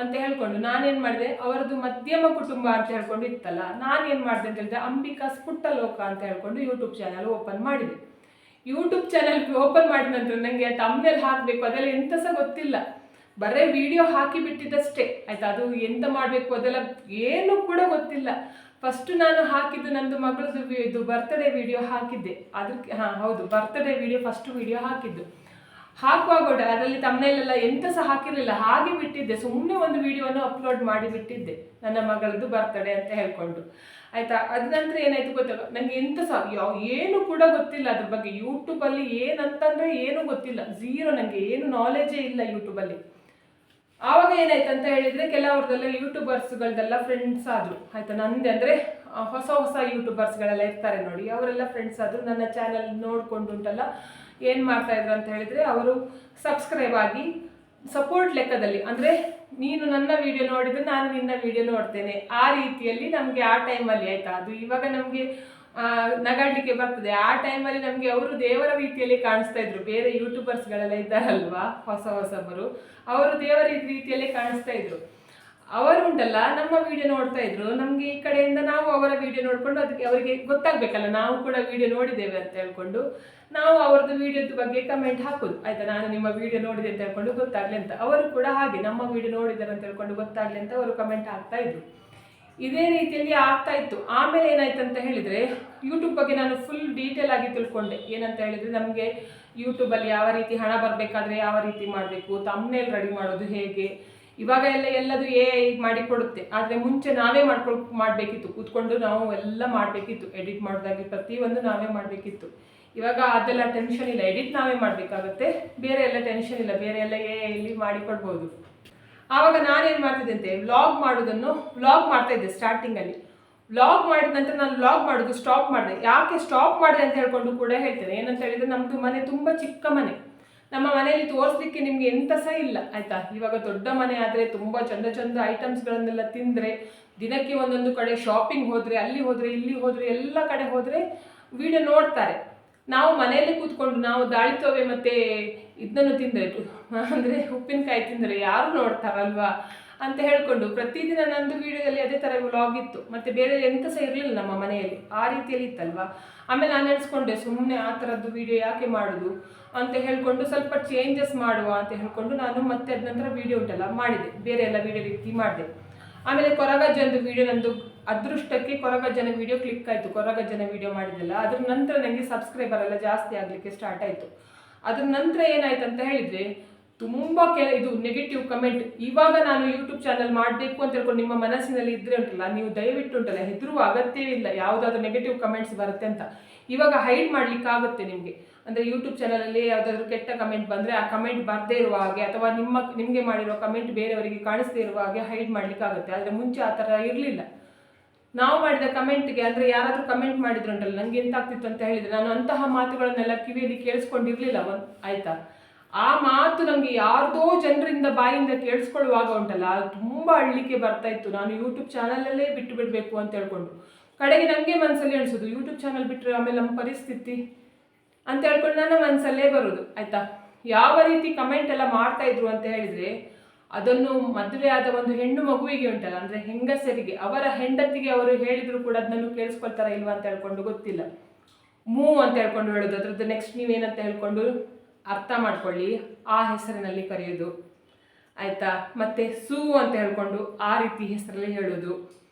ಅಂತ ಹೇಳ್ಕೊಂಡು ನಾನೇನು ಮಾಡಿದೆ, ಅವರದ್ದು ಮಧ್ಯಮ ಕುಟುಂಬ ಅಂತ ಹೇಳ್ಕೊಂಡು ಇತ್ತಲ್ಲ, ನಾನೇನು ಮಾಡಿದೆ ಅಂತ ಹೇಳಿದ್ರೆ ಅಂಬಿಕಾಸ್ ಪುಟ್ಟ ಲೋಕ ಅಂತ ಹೇಳ್ಕೊಂಡು ಯೂಟ್ಯೂಬ್ ಚಾನಲ್ ಓಪನ್ ಮಾಡಿದೆ. ಯೂಟ್ಯೂಬ್ ಚಾನಲ್ ಓಪನ್ ಮಾಡಿದ ನಂತರ ನನಗೆ ತಮ್ಮನೇಲಿ ಹಾಕಬೇಕು ಅದೆಲ್ಲ ಎಂತ ಸಹ ಗೊತ್ತಿಲ್ಲ, ಬರೀ ವಿಡಿಯೋ ಹಾಕಿ ಬಿಟ್ಟಿದ್ದಷ್ಟೇ ಆಯ್ತಾ. ಅದು ಎಂತ ಮಾಡಬೇಕು ಅದೆಲ್ಲ ಏನೂ ಕೂಡ ಗೊತ್ತಿಲ್ಲ. ಫಸ್ಟ್ ನಾನು ಹಾಕಿದ್ದು ನಂದು ಮಗಳದ್ದು ಇದು ಬರ್ತ್ಡೇ ವಿಡಿಯೋ ಹಾಕಿದ್ದೆ, ಅದಕ್ಕೆ ಹೌದು ಬರ್ತ್ಡೇ ವಿಡಿಯೋ ಫಸ್ಟ್ ವಿಡಿಯೋ ಹಾಕಿದ್ದು. ಹಾಕುವಾಗ ಅದರಲ್ಲಿ ತಮ್ಮನೇಲೆಲ್ಲ ಎಂತ ಸಹ ಹಾಕಿರಲಿಲ್ಲ, ಹಾಗೆ ಬಿಟ್ಟಿದ್ದೆ, ಸುಮ್ಮನೆ ಒಂದು ವಿಡಿಯೋವನ್ನು ಅಪ್ಲೋಡ್ ಮಾಡಿ ಬಿಟ್ಟಿದ್ದೆ ನನ್ನ ಮಗಳದ್ದು ಬರ್ತ್ಡೇ ಅಂತ ಹೇಳ್ಕೊಂಡು ಆಯ್ತಾ. ಅದ ನಂತರ ಏನಾಯ್ತು ಗೊತ್ತಾಗ, ನನಗೆ ಎಂತ ಸಹ ಏನು ಕೂಡ ಗೊತ್ತಿಲ್ಲ ಅದ್ರ ಬಗ್ಗೆ. ಯೂಟ್ಯೂಬಲ್ಲಿ ಏನಂತಂದರೆ ಏನೂ ಗೊತ್ತಿಲ್ಲ, ಝೀರೋ, ನನಗೆ ಏನು ನಾಲೆಜೇ ಇಲ್ಲ ಯೂಟ್ಯೂಬಲ್ಲಿ. ಆವಾಗ ಏನಾಯ್ತು ಅಂತ ಹೇಳಿದರೆ, ಕೆಲವ್ರದ್ದೆಲ್ಲ ಯೂಟ್ಯೂಬರ್ಸ್ಗಳದೆಲ್ಲ ಫ್ರೆಂಡ್ಸ್ ಆದರು ಆಯಿತಾ. ನಂದೆ ಅಂದರೆ ಹೊಸ ಹೊಸ ಯೂಟ್ಯೂಬರ್ಸ್ಗಳೆಲ್ಲ ಇರ್ತಾರೆ ನೋಡಿ, ಅವರೆಲ್ಲ ಫ್ರೆಂಡ್ಸ್ ಆದರು. ನನ್ನ ಚಾನಲ್ ನೋಡಿಕೊಂಡು ಉಂಟಲ್ಲ ಏನು ಮಾಡ್ತಾಯಿದ್ರು ಅಂತ ಹೇಳಿದರೆ, ಅವರು ಸಬ್ಸ್ಕ್ರೈಬ್ ಆಗಿ ಸಪೋರ್ಟ್ ಲೆಕ್ಕದಲ್ಲಿ, ಅಂದರೆ ನೀನು ನನ್ನ ವಿಡಿಯೋ ನೋಡಿದರೆ ನಾನು ನಿನ್ನ ವಿಡಿಯೋ ನೋಡ್ತೇನೆ, ಆ ರೀತಿಯಲ್ಲಿ ನಮಗೆ ಆ ಟೈಮಲ್ಲಿ ಆಯಿತಾ. ಅದು ಇವಾಗ ನಮಗೆ ನಗಾಡಲಿಕ್ಕೆ ಬರ್ತದೆ, ಆ ಟೈಮಲ್ಲಿ ನಮಗೆ ಅವರು ದೇವರ ರೀತಿಯಲ್ಲಿ ಕಾಣಿಸ್ತಾ ಇದ್ರು. ಬೇರೆ ಯೂಟ್ಯೂಬರ್ಸ್ಗಳೆಲ್ಲ ಇದ್ದಾರಲ್ವಾ ಹೊಸಬರು, ಅವರು ದೇವರ ರೀತಿಯಲ್ಲೇ ಕಾಣಿಸ್ತಾ ಇದ್ರು. ಅವರು ಉಂಟಲ್ಲ ನಮ್ಮ ವಿಡಿಯೋ ನೋಡ್ತಾ ಇದ್ರು, ನಮಗೆ ಈ ಕಡೆಯಿಂದ ನಾವು ಅವರ ವಿಡಿಯೋ ನೋಡಿಕೊಂಡು ಅದಕ್ಕೆ ಅವರಿಗೆ ಗೊತ್ತಾಗಬೇಕಲ್ಲ ನಾವು ಕೂಡ ವಿಡಿಯೋ ನೋಡಿದ್ದೇವೆ ಅಂತ ಹೇಳ್ಕೊಂಡು ನಾವು ಅವ್ರದ್ದು ವಿಡಿಯೋದ ಬಗ್ಗೆ ಕಮೆಂಟ್ ಹಾಕೋದು ಆಯಿತಾ. ನಾನು ನಿಮ್ಮ ವಿಡಿಯೋ ನೋಡಿದೆ ಅಂತ ಹೇಳ್ಕೊಂಡು ಗೊತ್ತಾಗಲಿ ಅಂತ, ಅವರು ಕೂಡ ಹಾಗೆ ನಮ್ಮ ವಿಡಿಯೋ ನೋಡಿದ್ದಾರೆ ಅಂತ ಹೇಳ್ಕೊಂಡು ಗೊತ್ತಾಗಲಿ ಅಂತ ಅವರು ಕಮೆಂಟ್ ಹಾಕ್ತಾ ಇದ್ರು. ಇದೇ ರೀತಿಯಲ್ಲಿ ಆಗ್ತಾ ಇತ್ತು. ಆಮೇಲೆ ಏನಾಯ್ತು ಅಂತ ಹೇಳಿದರೆ, ಯೂಟ್ಯೂಬ್ ಬಗ್ಗೆ ನಾನು ಫುಲ್ ಡೀಟೇಲ್ ಆಗಿ ತಿಳ್ಕೊಂಡೆ. ಏನಂತ ಹೇಳಿದರೆ, ನಮಗೆ ಯೂಟ್ಯೂಬಲ್ಲಿ ಯಾವ ರೀತಿ ಹಣ ಬರಬೇಕಾದ್ರೆ ಯಾವ ರೀತಿ ಮಾಡಬೇಕು, ತಮ್ನೇಲ್ ರೆಡಿ ಮಾಡೋದು ಹೇಗೆ. ಇವಾಗ ಎಲ್ಲದು AI ಮಾಡಿ ಕೊಡುತ್ತೆ, ಆದರೆ ಮುಂಚೆ ನಾವೇ ಮಾಡಬೇಕಿತ್ತು, ಕೂತ್ಕೊಂಡು ನಾವು ಎಲ್ಲ ಮಾಡಬೇಕಿತ್ತು. ಎಡಿಟ್ ಮಾಡೋದಾಗಿ ಪ್ರತಿಯೊಂದು ನಾವೇ ಮಾಡಬೇಕಿತ್ತು. ಇವಾಗ ಅದೆಲ್ಲ ಟೆನ್ಷನ್ ಇಲ್ಲ, ಎಡಿಟ್ ನಾವೇ ಮಾಡಬೇಕಾಗುತ್ತೆ, ಬೇರೆ ಎಲ್ಲ ಟೆನ್ಷನ್ ಇಲ್ಲ, ಬೇರೆ ಎಲ್ಲ AI ಮಾಡಿಕೊಡ್ಬೋದು. ಆವಾಗ ನಾನೇನು ಮಾಡ್ತಿದ್ದೆ ಅಂತೆ, ವ್ಲಾಗ್ ಮಾಡ್ತಾಯಿದ್ದೆ ಸ್ಟಾರ್ಟಿಂಗಲ್ಲಿ. ವ್ಲಾಗ್ ಮಾಡಿದ ನಂತರ ನಾನು ವ್ಲಾಗ್ ಮಾಡೋದು ಸ್ಟಾಪ್ ಮಾಡಿದೆ. ಯಾಕೆ ಸ್ಟಾಪ್ ಮಾಡಿದೆ ಅಂತ ಹೇಳ್ಕೊಂಡು ಕೂಡ ಹೇಳ್ತೇನೆ. ಏನಂತ ಹೇಳಿದರೆ, ನಮ್ಮದು ಮನೆ ತುಂಬ ಚಿಕ್ಕ ಮನೆ, ನಮ್ಮ ಮನೆಯಲ್ಲಿ ತೋರಿಸ್ಲಿಕ್ಕೆ ನಿಮಗೆ ಎಂತ ಸಹ ಇಲ್ಲ ಆಯಿತಾ. ಇವಾಗ ದೊಡ್ಡ ಮನೆ ಆದರೆ ತುಂಬ ಚಂದ ಐಟಮ್ಸ್ಗಳನ್ನೆಲ್ಲ ತಿಂದರೆ, ದಿನಕ್ಕೆ ಒಂದೊಂದು ಕಡೆ ಶಾಪಿಂಗ್ ಹೋದರೆ, ಅಲ್ಲಿ ಹೋದರೆ ಇಲ್ಲಿ ಹೋದರೆ, ಎಲ್ಲ ಕಡೆ ಹೋದರೆ ವಿಡಿಯೋ ನೋಡ್ತಾರೆ. ನಾವು ಮನೆಯಲ್ಲಿ ಕೂತ್ಕೊಂಡು ನಾವು ದಾಳಿತೋವೆ ಮತ್ತು ಇದನ್ನು ತಿಂದರೆ, ಅಂದರೆ ಉಪ್ಪಿನಕಾಯಿ ತಿಂದರೆ ಯಾರು ನೋಡ್ತಾರಲ್ವಾ ಅಂತ ಹೇಳ್ಕೊಂಡು ಪ್ರತಿದಿನ ನಂದು ವಿಡಿಯೋದಲ್ಲಿ ಅದೇ ಥರ ವ್ಲಾಗ್ ಇತ್ತು. ಮತ್ತು ಬೇರೆ ಎಂತ ಸಹ ಇರಲಿಲ್ಲ ನಮ್ಮ ಮನೆಯಲ್ಲಿ, ಆ ರೀತಿಯಲ್ಲಿ ಇತ್ತಲ್ವಾ. ಆಮೇಲೆ ನಾನು ನೆನೆಸ್ಕೊಂಡೆ, ಸುಮ್ಮನೆ ಆ ಥರದ್ದು ವಿಡಿಯೋ ಯಾಕೆ ಮಾಡೋದು ಅಂತ ಹೇಳ್ಕೊಂಡು ಸ್ವಲ್ಪ ಚೇಂಜಸ್ ಮಾಡುವ ಅಂತ ಹೇಳ್ಕೊಂಡು ನಾನು ಮತ್ತೆ ಅದ ನಂತರ ವಿಡಿಯೋ ಉಂಟಲ್ಲ ಮಾಡಿದೆ, ಬೇರೆ ಎಲ್ಲ ವಿಡಿಯೋ ರೀತಿ ಮಾಡಿದೆ. ಆಮೇಲೆ ಕೊರಗಜ್ಜನದು ವಿಡಿಯೋ, ನಂದು ಅದೃಷ್ಟಕ್ಕೆ ಕೊರಗಜ್ಜನ ವಿಡಿಯೋ ಕ್ಲಿಕ್ ಆಯಿತು. ಕೊರಗಜ್ಜನ ವಿಡಿಯೋ ಮಾಡಿದ್ದೆಲ್ಲ ಅದ್ರ ನಂತರ ನನಗೆ ಸಬ್ಸ್ಕ್ರೈಬರ್ ಎಲ್ಲ ಜಾಸ್ತಿ ಆಗಲಿಕ್ಕೆ ಸ್ಟಾರ್ಟ್ ಆಯಿತು. ಅದ್ರ ನಂತರ ಏನಾಯ್ತು ಅಂತ ಹೇಳಿದರೆ, ತುಂಬ ಇದು ನೆಗೆಟಿವ್ ಕಮೆಂಟ್. ಇವಾಗ ನಾನು ಯೂಟ್ಯೂಬ್ ಚಾನಲ್ ಮಾಡಬೇಕು ಅಂತ ಹೇಳ್ಕೊಂಡು ನಿಮ್ಮ ಮನಸ್ಸಿನಲ್ಲಿ ಇದ್ದರೆ ಉಂಟಲ್ಲ, ನೀವು ದಯವಿಟ್ಟು ಉಂಟಲ್ಲ ಹೆದರುವ ಅಗತ್ಯವೇ ಇಲ್ಲ ಯಾವುದಾದ್ರೂ ನೆಗೆಟಿವ್ ಕಮೆಂಟ್ಸ್ ಬರುತ್ತೆ ಅಂತ. ಇವಾಗ ಹೈಡ್ ಮಾಡಲಿಕ್ಕಾಗುತ್ತೆ ನಿಮಗೆ. ಅಂದರೆ ಯೂಟ್ಯೂಬ್ ಚಾನಲಲ್ಲಿ ಯಾವುದಾದ್ರೂ ಕೆಟ್ಟ ಕಮೆಂಟ್ ಬಂದರೆ ಆ ಕಮೆಂಟ್ ಬರದೇ ಇರುವ ಹಾಗೆ, ಅಥವಾ ನಿಮಗೆ ಮಾಡಿರೋ ಕಮೆಂಟ್ ಬೇರೆಯವರಿಗೆ ಕಾಣಿಸದೇ ಇರುವ ಹಾಗೆ ಹೈಡ್ ಮಾಡಲಿಕ್ಕಾಗುತ್ತೆ. ಆದರೆ ಮುಂಚೆ ಆ ಥರ ಇರಲಿಲ್ಲ. ನಾವು ಮಾಡಿದ ಕಮೆಂಟ್ಗೆ, ಅಂದರೆ ಯಾರಾದರೂ ಕಮೆಂಟ್ ಮಾಡಿದ್ರುಂಟಲ್ಲ, ನನಗೆ ಎಂತ ಆಗ್ತಿತ್ತು ಅಂತ ಹೇಳಿದರೆ, ನಾನು ಅಂತಹ ಮಾತುಗಳನ್ನೆಲ್ಲ ಕಿವಿಯಲ್ಲಿ ಕೇಳಿಸ್ಕೊಂಡಿರಲಿಲ್ಲ ಆಯಿತಾ. ಆ ಮಾತು ನಮಗೆ ಯಾರ್ದೋ ಜನರಿಂದ ಬಾಯಿಂದ ಕೇಳಿಸ್ಕೊಳ್ಳುವಾಗ ಉಂಟಲ್ಲ, ಅದು ತುಂಬ ಅಳ್ಳಿಕೆ ಬರ್ತಾ ಇತ್ತು. ನಾನು ಯೂಟ್ಯೂಬ್ ಚಾನಲಲ್ಲೇ ಬಿಟ್ಟು ಬಿಡಬೇಕು ಅಂತ ಹೇಳ್ಕೊಂಡು, ಕಡೆಗೆ ನನಗೆ ಮನಸ್ಸಲ್ಲಿ ಅನಿಸೋದು, ಯೂಟ್ಯೂಬ್ ಚಾನಲ್ ಬಿಟ್ಟರೆ ಆಮೇಲೆ ನಮ್ಮ ಪರಿಸ್ಥಿತಿ ಅಂತ ಹೇಳ್ಕೊಂಡು ನನ್ನ ಮನಸ್ಸಲ್ಲೇ ಬರೋದು ಆಯಿತಾ. ಯಾವ ರೀತಿ ಕಮೆಂಟ್ ಎಲ್ಲ ಮಾಡ್ತಾಯಿದ್ರು ಅಂತ ಹೇಳಿದರೆ, ಅದನ್ನು ಮದುವೆ ಆದ ಒಂದು ಹೆಣ್ಣು ಮಗುವಿಗೆ ಉಂಟಲ್ಲ, ಅಂದರೆ ಹೆಂಗಸರಿಗೆ, ಅವರ ಹೆಂಡತಿಗೆ ಅವರು ಹೇಳಿದ್ರು ಕೂಡ ಅದನ್ನು ಕೇಳಿಸ್ಕೊಳ್ತಾರ ಇಲ್ವಾ ಅಂತ ಹೇಳ್ಕೊಂಡು ಗೊತ್ತಿಲ್ಲ. ಮೂವ್ ಅಂತ ಹೇಳ್ಕೊಂಡು ಹೇಳೋದು, ಅದ್ರದ್ದು ನೆಕ್ಸ್ಟ್ ನೀವೇನಂತ ಹೇಳ್ಕೊಂಡು ಅರ್ಥ ಮಾಡ್ಕೊಳ್ಳಿ, ಆ ಹೆಸರಿನಲ್ಲಿ ಕರೆಯೋದು ಆಯಿತಾ. ಮತ್ತು ಸೂ ಅಂತ ಹೇಳ್ಕೊಂಡು ಆ ರೀತಿ ಹೆಸರಲ್ಲಿ ಹೇಳೋದು.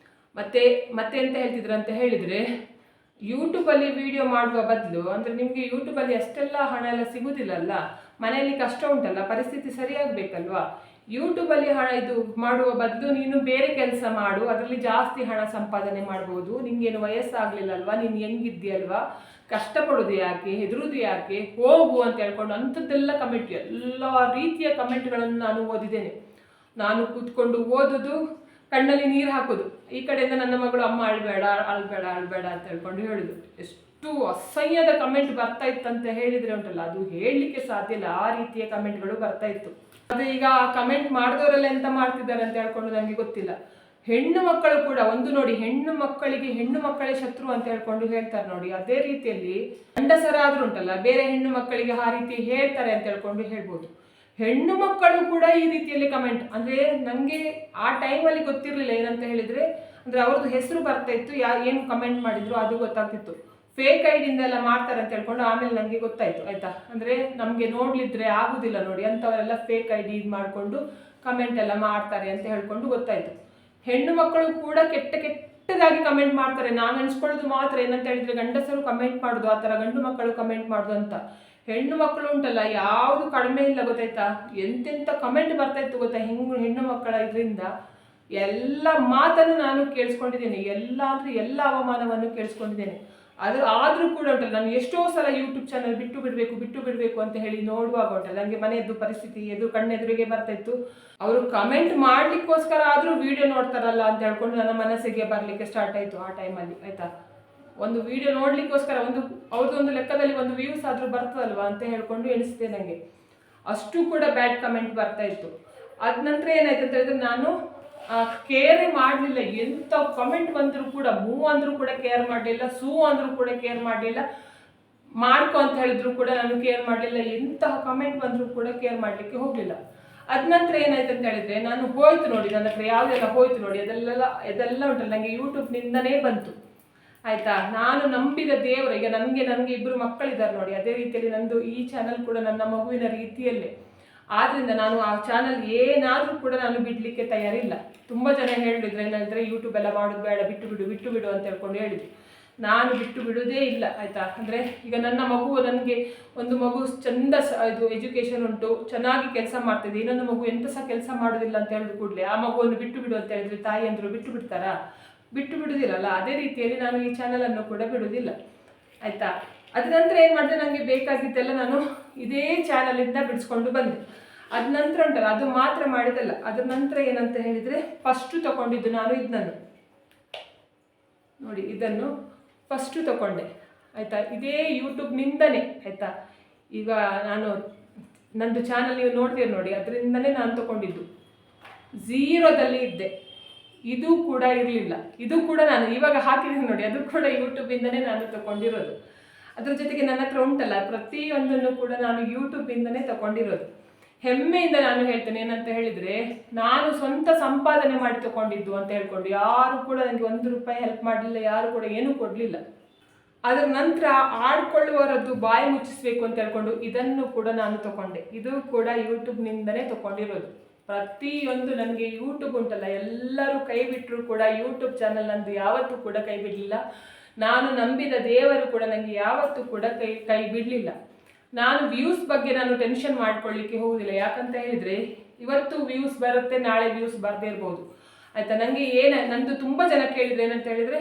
ಮತ್ತೆ ಎಂತ ಹೇಳ್ತಿದ್ರು ಅಂತ ಹೇಳಿದರೆ, ಯೂಟ್ಯೂಬಲ್ಲಿ ವಿಡಿಯೋ ಮಾಡುವ ಬದಲು, ಅಂದರೆ ನಿಮಗೆ ಯೂಟ್ಯೂಬಲ್ಲಿ ಅಷ್ಟೆಲ್ಲ ಹಣ ಎಲ್ಲ ಸಿಗೋದಿಲ್ಲಲ್ಲ, ಮನೆಯಲ್ಲಿ ಕಷ್ಟ ಉಂಟಲ್ಲ, ಪರಿಸ್ಥಿತಿ ಸರಿಯಾಗಬೇಕಲ್ವಾ. ಯೂಟ್ಯೂಬಲ್ಲಿ ಇದು ಮಾಡುವ ಬದಲು ನೀನು ಬೇರೆ ಕೆಲಸ ಮಾಡು, ಅದರಲ್ಲಿ ಜಾಸ್ತಿ ಹಣ ಸಂಪಾದನೆ ಮಾಡ್ಬೋದು. ನಿಂಗೇನು ವಯಸ್ಸಾಗಲಿಲ್ಲಲ್ವಾ, ನೀನು ಹೆಂಗಿದ್ದೀಯಲ್ವಾ, ಕಷ್ಟಪಡೋದು ಯಾಕೆ, ಹೆದರೋದು ಯಾಕೆ, ಹೋಗು ಅಂತ ಹೇಳ್ಕೊಂಡು ಅಂಥದ್ದೆಲ್ಲ ಕಮೆಂಟ್, ಎಲ್ಲ ರೀತಿಯ ಕಮೆಂಟ್ಗಳನ್ನು ನಾನು ಓದಿದ್ದೇನೆ. ನಾನು ಕೂತ್ಕೊಂಡು ಓದೋದು, ಕಣ್ಣಲ್ಲಿ ನೀರು ಹಾಕೋದು. ಈ ಕಡೆಯಿಂದ ನನ್ನ ಮಗಳು, ಅಮ್ಮ ಅಳ್ಬೇಡ ಅಂತ ಹೇಳ್ಕೊಂಡು ಹೇಳೋದು. ಎಷ್ಟು ಅಸಹ್ಯದ ಕಮೆಂಟ್ ಬರ್ತಾ ಇತ್ತಂತ ಹೇಳಿದರೆ ಉಂಟಲ್ಲ, ಅದು ಹೇಳಲಿಕ್ಕೆ ಸಾಧ್ಯ ಇಲ್ಲ, ಆ ರೀತಿಯ ಕಮೆಂಟ್ಗಳು ಬರ್ತಾ ಇತ್ತು. ಆದರೆ ಈಗ ಕಮೆಂಟ್ ಮಾಡಿದವರೆಲ್ಲ ಎಂತ ಮಾಡ್ತಿದ್ದಾರೆ ಅಂತ ಹೇಳ್ಕೊಂಡು ನನಗೆ ಗೊತ್ತಿಲ್ಲ. ಹೆಣ್ಣು ಮಕ್ಕಳು ಕೂಡ ಒಂದು ನೋಡಿ, ಹೆಣ್ಣು ಮಕ್ಕಳೇ ಶತ್ರು ಅಂತ ಹೇಳ್ಕೊಂಡು ಹೇಳ್ತಾರೆ ನೋಡಿ. ಅದೇ ರೀತಿಯಲ್ಲಿ ಗಂಡಸರಾದ್ರೂ ಉಂಟಲ್ಲ, ಬೇರೆ ಹೆಣ್ಣು ಮಕ್ಕಳಿಗೆ ಆ ರೀತಿ ಹೇಳ್ತಾರೆ ಅಂತ ಹೇಳ್ಕೊಂಡು ಹೇಳ್ಬೋದು. ಹೆಣ್ಣು ಮಕ್ಕಳು ಕೂಡ ಈ ರೀತಿಯಲ್ಲಿ ಕಮೆಂಟ್, ಅಂದರೆ ನನಗೆ ಆ ಟೈಮಲ್ಲಿ ಗೊತ್ತಿರಲಿಲ್ಲ ಏನಂತ ಹೇಳಿದರೆ, ಅಂದರೆ ಅವ್ರದ್ದು ಹೆಸರು ಬರ್ತಾ ಇತ್ತು, ಏನು ಕಮೆಂಟ್ ಮಾಡಿದ್ರು ಅದು ಗೊತ್ತಾಗ್ತಿತ್ತು. ಫೇಕ್ ಐಡಿಯಿಂದ ಎಲ್ಲ ಮಾಡ್ತಾರೆ ಅಂತ ಹೇಳ್ಕೊಂಡು ಆಮೇಲೆ ನನಗೆ ಗೊತ್ತಾಯಿತು ಆಯಿತಾ. ಅಂದರೆ ನಮಗೆ ನೋಡಲಿದ್ರೆ ಆಗೋದಿಲ್ಲ ನೋಡಿ, ಅಂಥವರೆಲ್ಲ ಫೇಕ್ ಐಡಿ ಇದು ಮಾಡಿಕೊಂಡು ಕಮೆಂಟ್ ಎಲ್ಲ ಮಾಡ್ತಾರೆ ಅಂತ ಹೇಳ್ಕೊಂಡು ಗೊತ್ತಾಯಿತು. ಹೆಣ್ಣು ಮಕ್ಕಳು ಕೂಡ ಕೆಟ್ಟದಾಗಿ ಕಮೆಂಟ್ ಮಾಡ್ತಾರೆ. ನಾನು ಅನ್ಸ್ಕೊಳ್ಳೋದು ಮಾತ್ರ ಏನಂತ ಹೇಳಿದರೆ, ಗಂಡಸರು ಕಮೆಂಟ್ ಮಾಡೋದು ಆ ಥರ, ಗಂಡು ಮಕ್ಕಳು ಕಮೆಂಟ್ ಮಾಡೋದು ಅಂತ. ಹೆಣ್ಣು ಮಕ್ಕಳು ಉಂಟಲ್ಲ, ಯಾವುದು ಕಡಿಮೆ ಇಲ್ಲ ಗೊತ್ತಾಯ್ತಾ. ಎಂತೆಂಥ ಕಮೆಂಟ್ ಬರ್ತಾಯಿತ್ತು ಗೊತ್ತಾ ಹೆಣ್ಣು ಮಕ್ಕಳ ಇದರಿಂದ. ಎಲ್ಲ ಮಾತನ್ನು ನಾನು ಕೇಳಿಸ್ಕೊಂಡಿದ್ದೇನೆ, ಎಲ್ಲ ಅಂದರೆ ಎಲ್ಲ ಅವಮಾನವನ್ನು ಕೇಳಿಸ್ಕೊಂಡಿದ್ದೇನೆ. ಆದರೂ ಕೂಡ ಉಂಟಲ್ಲ, ನಾನು ಎಷ್ಟೋ ಸಲ ಯೂಟ್ಯೂಬ್ ಚಾನಲ್ ಬಿಟ್ಟು ಬಿಡಬೇಕು ಅಂತ ಹೇಳಿ ನೋಡುವಾಗ ಉಂಟಲ್ಲ, ನನಗೆ ಮನೆಯದ್ದು ಪರಿಸ್ಥಿತಿ ಕಣ್ಣೆದುರಿಗೆ ಬರ್ತಾಯಿತ್ತು. ಅವರು ಕಮೆಂಟ್ ಮಾಡಲಿಕ್ಕೋಸ್ಕರ ಆದರೂ ವಿಡಿಯೋ ನೋಡ್ತಾರಲ್ಲ ಅಂತ ಹೇಳ್ಕೊಂಡು ನನ್ನ ಮನಸ್ಸಿಗೆ ಬರಲಿಕ್ಕೆ ಸ್ಟಾರ್ಟ್ ಆಯಿತು ಆ ಟೈಮಲ್ಲಿ ಆಯಿತಾ. ಒಂದು ವಿಡಿಯೋ ನೋಡಲಿಕ್ಕೋಸ್ಕರ ಅವ್ರದ್ದೊಂದು ಲೆಕ್ಕದಲ್ಲಿ ಒಂದು ವ್ಯೂಸ್ ಆದರೂ ಬರ್ತದಲ್ವಾ ಅಂತ ಹೇಳ್ಕೊಂಡು ಎಣಿಸಿದೆ ನನಗೆ. ಅಷ್ಟು ಕೂಡ ಬ್ಯಾಡ್ ಕಮೆಂಟ್ ಬರ್ತಾಯಿತ್ತು. ಅದ ನಂತರ ಏನಾಯ್ತು ಅಂತ ಹೇಳಿದ್ರೆ, ನಾನು ಕೇರೇ ಮಾಡಲಿಲ್ಲ. ಎಂಥ ಕಮೆಂಟ್ ಬಂದರೂ ಕೂಡ, ಮೂವ್ ಅಂದರೂ ಕೂಡ ಕೇರ್ ಮಾಡಲಿಲ್ಲ, ಸೂ ಅಂದರೂ ಕೂಡ ಕೇರ್ ಮಾಡಲಿಲ್ಲ, ಮಾಡ್ಕೊ ಅಂತ ಹೇಳಿದ್ರು ಕೂಡ ನಾನು ಕೇರ್ ಮಾಡಲಿಲ್ಲ. ಎಂತಹ ಕಮೆಂಟ್ ಬಂದರೂ ಕೂಡ ಕೇರ್ ಮಾಡಲಿಕ್ಕೆ ಹೋಗಲಿಲ್ಲ. ಅದ ನಂತರ ಏನಾಯ್ತು ಅಂತ ಹೇಳಿದರೆ, ನಾನು ಹೋಯ್ತು ನೋಡಿ, ನನ್ನ ಹತ್ರ ಯಾವುದೆಲ್ಲ ಹೋಯ್ತು ನೋಡಿ, ಅದೆಲ್ಲ ಉಂಟಲ್ಲ ನನಗೆ ಯೂಟ್ಯೂಬ್ನಿಂದನೇ ಬಂತು ಆಯಿತಾ. ನಾನು ನಂಬಿದ ದೇವರು, ಈಗ ನನಗೆ ಇಬ್ಬರು ಮಕ್ಕಳಿದ್ದಾರೆ ನೋಡಿ, ಅದೇ ರೀತಿಯಲ್ಲಿ ನಂದು ಈ ಚಾನಲ್ ಕೂಡ ನನ್ನ ಮಗುವಿನ ರೀತಿಯಲ್ಲೇ. ಆದ್ದರಿಂದ ನಾನು ಆ ಚಾನಲ್ ಏನಾದರೂ ಕೂಡ ನಾನು ಬಿಡಲಿಕ್ಕೆ ತಯಾರಿಲ್ಲ. ತುಂಬ ಜನ ಹೇಳಿದ್ರು ಏನಂದರೆ, ಯೂಟ್ಯೂಬ್ ಎಲ್ಲ ಮಾಡೋದು ಬೇಡ, ಬಿಟ್ಟು ಬಿಡು ಅಂತ ಹೇಳ್ಕೊಂಡು ಹೇಳಿದ್ರು. ನಾನು ಬಿಟ್ಟು ಬಿಡೋದೇ ಇಲ್ಲ ಆಯಿತಾ. ಅಂದರೆ ಈಗ ನನ್ನ ನನಗೆ ಒಂದು ಮಗು ಚಂದ ಇದು ಎಜುಕೇಷನ್ ಉಂಟು, ಚೆನ್ನಾಗಿ ಕೆಲಸ ಮಾಡ್ತಿದೆ. ಇನ್ನೊಂದು ಮಗು ಎಂತ ಸಹ ಕೆಲಸ ಮಾಡೋದಿಲ್ಲ ಅಂತ ಹೇಳಿದ ಕೂಡಲೇ ಆ ಮಗುವನ್ನು ಬಿಡು ಅಂತ ಹೇಳಿದ್ರೆ ತಾಯಿ ಅಂದರು ಬಿಟ್ಟು ಬಿಡ್ತಾರಾ? ಬಿಟ್ಟು ಬಿಡೋದಿಲ್ಲಲ್ಲ. ಅದೇ ರೀತಿಯಲ್ಲಿ ನಾನು ಈ ಚಾನಲನ್ನು ಕೂಡ ಬಿಡೋದಿಲ್ಲ ಆಯಿತಾ. ಅದ ನಂತರ ಏನು ಮಾಡಿದೆ, ನನಗೆ ಬೇಕಾಗಿದ್ದೆಲ್ಲ ನಾನು ಇದೇ ಚಾನಲಿಂದ ಬಿಡಿಸ್ಕೊಂಡು ಬಂದೆ. ಅದ ನಂತರ ಉಂಟಲ್ಲ, ಅದು ಮಾತ್ರ ಮಾಡಿದಲ್ಲ, ಅದ್ರ ನಂತರ ಏನಂತ ಹೇಳಿದರೆ, ಫಸ್ಟು ತಗೊಂಡಿದ್ದು ನಾನು ಇದನ್ನು ನೋಡಿ, ಇದನ್ನು ಫಸ್ಟು ತಗೊಂಡೆ ಆಯಿತಾ. ಇದೇ ಯೂಟ್ಯೂಬ್ನಿಂದನೇ ಆಯಿತಾ. ಈಗ ನಂದು ಚಾನಲ್ ನೀವು ನೋಡ್ತೀರಿ ನೋಡಿ, ಅದರಿಂದನೇ ನಾನು ತಗೊಂಡಿದ್ದು. ಝೀರೋದಲ್ಲಿ ಇದ್ದೆ, ಇದು ಕೂಡ ಇರಲಿಲ್ಲ. ಇದು ಕೂಡ ನಾನು ಇವಾಗ ಹಾಕಿದ್ದೀನಿ ನೋಡಿ, ಅದು ಕೂಡ ಯೂಟ್ಯೂಬಿಂದನೇ ನಾನು ತಗೊಂಡಿರೋದು. ಅದ್ರ ಜೊತೆಗೆ ನನ್ನ ಹತ್ರ ಉಂಟಲ್ಲ, ಪ್ರತಿಯೊಂದನ್ನು ಕೂಡ ನಾನು ಯೂಟ್ಯೂಬಿಂದನೇ ತಗೊಂಡಿರೋದು. ಹೆಮ್ಮೆಯಿಂದ ನಾನು ಹೇಳ್ತೇನೆ, ಏನಂತ ಹೇಳಿದರೆ, ನಾನು ಸ್ವಂತ ಸಂಪಾದನೆ ಮಾಡಿ ತಗೊಂಡಿದ್ದು ಅಂತ ಹೇಳ್ಕೊಂಡು ಯಾರು ಕೂಡ ನನಗೆ ₹1 ಹೆಲ್ಪ್ ಮಾಡಲಿಲ್ಲ, ಯಾರು ಕೂಡ ಏನೂ ಕೊಡಲಿಲ್ಲ. ಅದರ ನಂತರ ಆಡ್ಕೊಳ್ಳುವವರದ್ದು ಬಾಯಿ ಮುಚ್ಚಿಸ್ಬೇಕು ಅಂತ ಹೇಳ್ಕೊಂಡು ಇದನ್ನು ಕೂಡ ನಾನು ತಗೊಂಡೆ. ಇದು ಕೂಡ ಯೂಟ್ಯೂಬ್ನಿಂದನೇ ತಗೊಂಡಿರೋದು. ಪ್ರತಿಯೊಂದು ನನಗೆ ಯೂಟ್ಯೂಬ್ ಉಂಟಲ್ಲ, ಎಲ್ಲರೂ ಕೈ ಬಿಟ್ಟರು ಕೂಡ ಯೂಟ್ಯೂಬ್ ಚಾನಲ್ ನಂದು ಯಾವತ್ತೂ ಕೂಡ ಕೈ ಬಿಡಲಿಲ್ಲ. ನಾನು ನಂಬಿದ ದೇವರು ಕೂಡ ನನಗೆ ಯಾವತ್ತೂ ಕೂಡ ಕೈ ಬಿಡಲಿಲ್ಲ. ನಾನು ವ್ಯೂಸ್ ಬಗ್ಗೆ ನಾನು ಟೆನ್ಷನ್ ಮಾಡ್ಕೊಳ್ಳಿಕ್ಕೆ ಹೋಗೋದಿಲ್ಲ. ಯಾಕಂತ ಹೇಳಿದರೆ, ಇವತ್ತು ವ್ಯೂಸ್ ಬರುತ್ತೆ, ನಾಳೆ ವ್ಯೂಸ್ ಬರದೇ ಇರ್ಬೋದು ಆಯಿತಾ. ನನಗೆ ನಂದು ತುಂಬ ಜನ ಕೇಳಿದ್ರು ಏನಂತ ಹೇಳಿದರೆ,